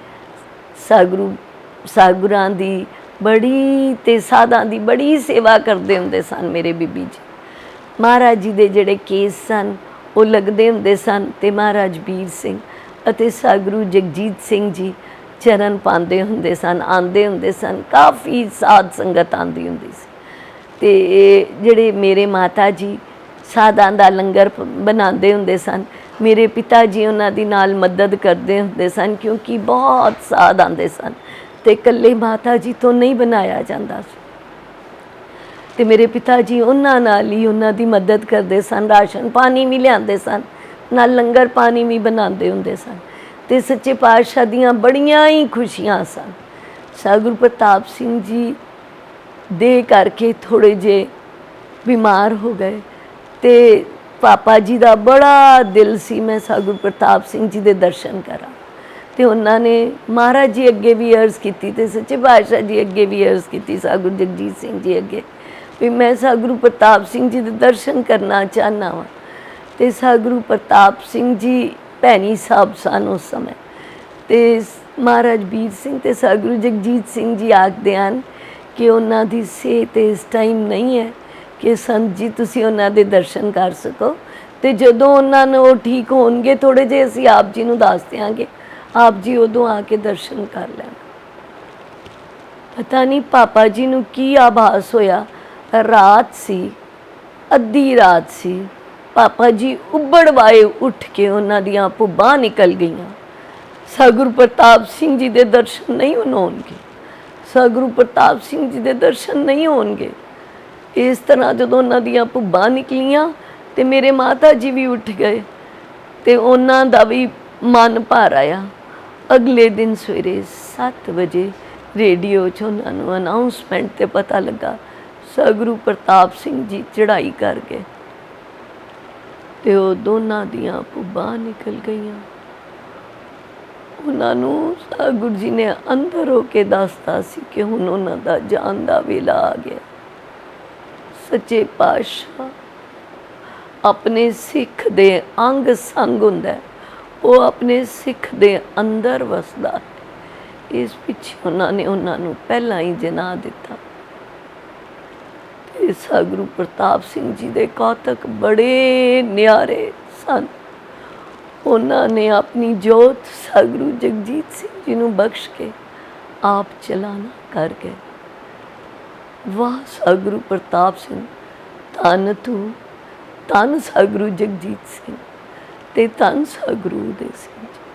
सतगुरां दी बड़ी ते साधां दी बड़ी सेवा करते हुंदे सन। मेरे बीबी जी महाराज जी दे जिहड़े केस सन वो लगदे हुंदे सन ते महाराज वीर सिंह अते सतगुरु जगजीत सिंह जी चरण पाते हुंदे सन, आंदे हुंदे सन। काफ़ी साध संगत आंदी हुंदी सी। ते जिहड़े मेरे माता जी साधां दा लंगर बनाते हुंदे सन, मेरे पिता जी उन्हां दी नाल मदद करते हुंदे सन क्योंकि बहुत साध आंदे सन ते कल्ले माता जी तो नहीं बनाया जाता सी। ते मेरे पिता जी उन्हां नाल ही उन्हां दी मदद करते सन, राशन पानी भी लियाते सन, नाल लंगर पानी भी बनाते हुंदे सन। ते सच्चे पातशाह दियां बड़ियां ही खुशियां सन। सतगुरु प्रताप सिंह जी ਦੇ ਕਰਕੇ ਥੋੜ੍ਹੇ ਜਿਹੇ ਬਿਮਾਰ ਹੋ ਗਏ। ਤੇ ਪਾਪਾ ਜੀ ਦਾ ਬੜਾ ਦਿਲ ਸੀ ਮੈਂ ਸਤਿਗੁਰੂ ਪ੍ਰਤਾਪ ਸਿੰਘ ਜੀ ਦੇ ਦਰਸ਼ਨ ਕਰਾਂ। ਤੇ ਉਹਨਾਂ ਨੇ ਮਹਾਰਾਜ ਜੀ ਅੱਗੇ ਵੀ ਅਰਜ਼ ਕੀਤੀ ਤੇ ਸੱਚੇ ਪਾਤਸ਼ਾਹ ਜੀ ਅੱਗੇ ਵੀ ਅਰਜ਼ ਕੀਤੀ, ਸਤਿਗੁਰੂ ਜਗਜੀਤ ਸਿੰਘ ਜੀ ਅੱਗੇ, ਵੀ ਮੈਂ ਸਤਿਗੁਰੂ ਪ੍ਰਤਾਪ ਸਿੰਘ ਜੀ ਦੇ ਦਰਸ਼ਨ ਕਰਨਾ ਚਾਹੁੰਦਾ ਵਾਂ। ਤੇ ਸਤਿਗੁਰੂ ਪ੍ਰਤਾਪ ਸਿੰਘ ਜੀ ਭੈਣੀ ਸਾਹਿਬ ਸਨ ਉਸ ਸਮੇਂ। ਤੇ ਮਹਾਰਾਜ ਵੀਰ ਸਿੰਘ ਤੇ ਸਤਿਗੁਰੂ ਜਗਜੀਤ ਸਿੰਘ ਜੀ ਆਖਦੇ ਹਨ ਕਿ ਉਹਨਾਂ ਦੀ ਸਿਹਤ ਇਸ ਟਾਈਮ ਨਹੀਂ ਹੈ ਕਿ ਸੰਤ ਜੀ ਤੁਸੀਂ ਉਹਨਾਂ ਦੇ ਦਰਸ਼ਨ ਕਰ ਸਕੋ। ਤੇ ਜਦੋਂ ਉਹਨਾਂ ਨੂੰ ਉਹ ਠੀਕ ਹੋਣਗੇ ਥੋੜ੍ਹੇ ਜਿਹੇ ਅਸੀਂ ਆਪ ਜੀ ਨੂੰ ਦੱਸ ਦਿਆਂਗੇ, ਆਪ ਜੀ ਉਦੋਂ ਆ ਕੇ ਦਰਸ਼ਨ ਕਰ ਲੈਣਾ। ਪਤਾ ਨਹੀਂ ਪਾਪਾ ਜੀ ਨੂੰ ਕੀ ਆਭਾਸ ਹੋਇਆ, ਰਾਤ ਸੀ, ਅੱਧੀ ਰਾਤ ਸੀ, ਪਾਪਾ ਜੀ ਉੱਬੜ ਵਾਏ ਉੱਠ ਕੇ ਉਹਨਾਂ ਦੀਆਂ ਭੁੱਬਾਂ ਨਿਕਲ ਗਈਆਂ। ਸਤਿਗੁਰੂ ਪ੍ਰਤਾਪ ਸਿੰਘ ਜੀ ਦੇ ਦਰਸ਼ਨ ਨਹੀਂ ਹੋਣਗੇ, ਸਤਿਗੁਰੂ ਪ੍ਰਤਾਪ ਸਿੰਘ ਜੀ ਦੇ ਦਰਸ਼ਨ ਨਹੀਂ ਹੋਣਗੇ। ਇਸ ਤਰ੍ਹਾਂ ਜਦੋਂ ਉਹਨਾਂ ਦੀਆਂ ਭੁੱਬਾਂ ਨਿਕਲੀਆਂ ਤੇ ਮੇਰੇ ਮਾਤਾ ਜੀ ਵੀ ਉੱਠ ਗਏ ਤੇ ਉਹਨਾਂ ਦਾ ਵੀ ਮਨ ਭਰ ਆਇਆ। ਅਗਲੇ ਦਿਨ ਸਵੇਰੇ 7 ਵਜੇ ਰੇਡੀਓ 'ਚ ਉਹਨਾਂ ਨੂੰ ਅਨਾਊਂਸਮੈਂਟ 'ਤੇ ਪਤਾ ਲੱਗਾ ਸਤਿਗੁਰੂ ਪ੍ਰਤਾਪ ਸਿੰਘ ਜੀ ਚੜ੍ਹਾਈ ਕਰ ਗਏ। ਤੇ ਉਹ ਦੋਨਾਂ ਦੀਆਂ ਭੁੱਬਾਂ ਨਿਕਲ ਗਈਆਂ। ਉਹਨਾਂ ਨੂੰ ਸਤਿਗੁਰੂ ਜੀ ਨੇ ਅੰਦਰ ਹੋ ਕੇ ਦੱਸਤਾ ਸੀ ਕਿ ਹੁਣ ਉਹਨਾਂ ਦਾ ਜਾਣ ਦਾ ਵੇਲਾ ਆ ਗਿਆ। ਸੱਚੇ ਪਾਤਸ਼ਾਹ ਆਪਣੇ ਸਿੱਖ ਦੇ ਅੰਗ ਸੰਗ ਹੁੰਦਾ, ਉਹ ਆਪਣੇ ਸਿੱਖ ਦੇ ਅੰਦਰ ਵਸਦਾ ਹੈ। ਇਸ ਪਿੱਛੇ ਉਹਨਾਂ ਨੇ ਉਹਨਾਂ ਨੂੰ ਪਹਿਲਾਂ ਹੀ ਜਨਾ ਦਿੱਤਾ। ਤੇ ਸਤਿਗੁਰੂ ਪ੍ਰਤਾਪ ਸਿੰਘ ਜੀ ਦੇ ਕੌਤਕ ਬੜੇ ਨਿਆਰੇ ਸਨ। ਉਹਨਾਂ ਨੇ ਆਪਣੀ ਜੋਤ ਸਤਿਗੁਰੂ ਜਗਜੀਤ ਸਿੰਘ ਜੀ ਨੂੰ ਬਖਸ਼ ਕੇ ਆਪ ਚਲਾਣਾ ਕਰ ਗਏ। ਵਾਹ ਸਤਿਗੁਰੂ ਪ੍ਰਤਾਪ ਸਿੰਘ, ਧੰਨ ਤੂੰ, ਧੰਨ ਸਤਿਗੁਰੂ ਜਗਜੀਤ ਸਿੰਘ ਤੇ ਧੰਨ ਸਤਿਗੁਰੂ ਉਦੇ ਸਿੰਘ ਜੀ।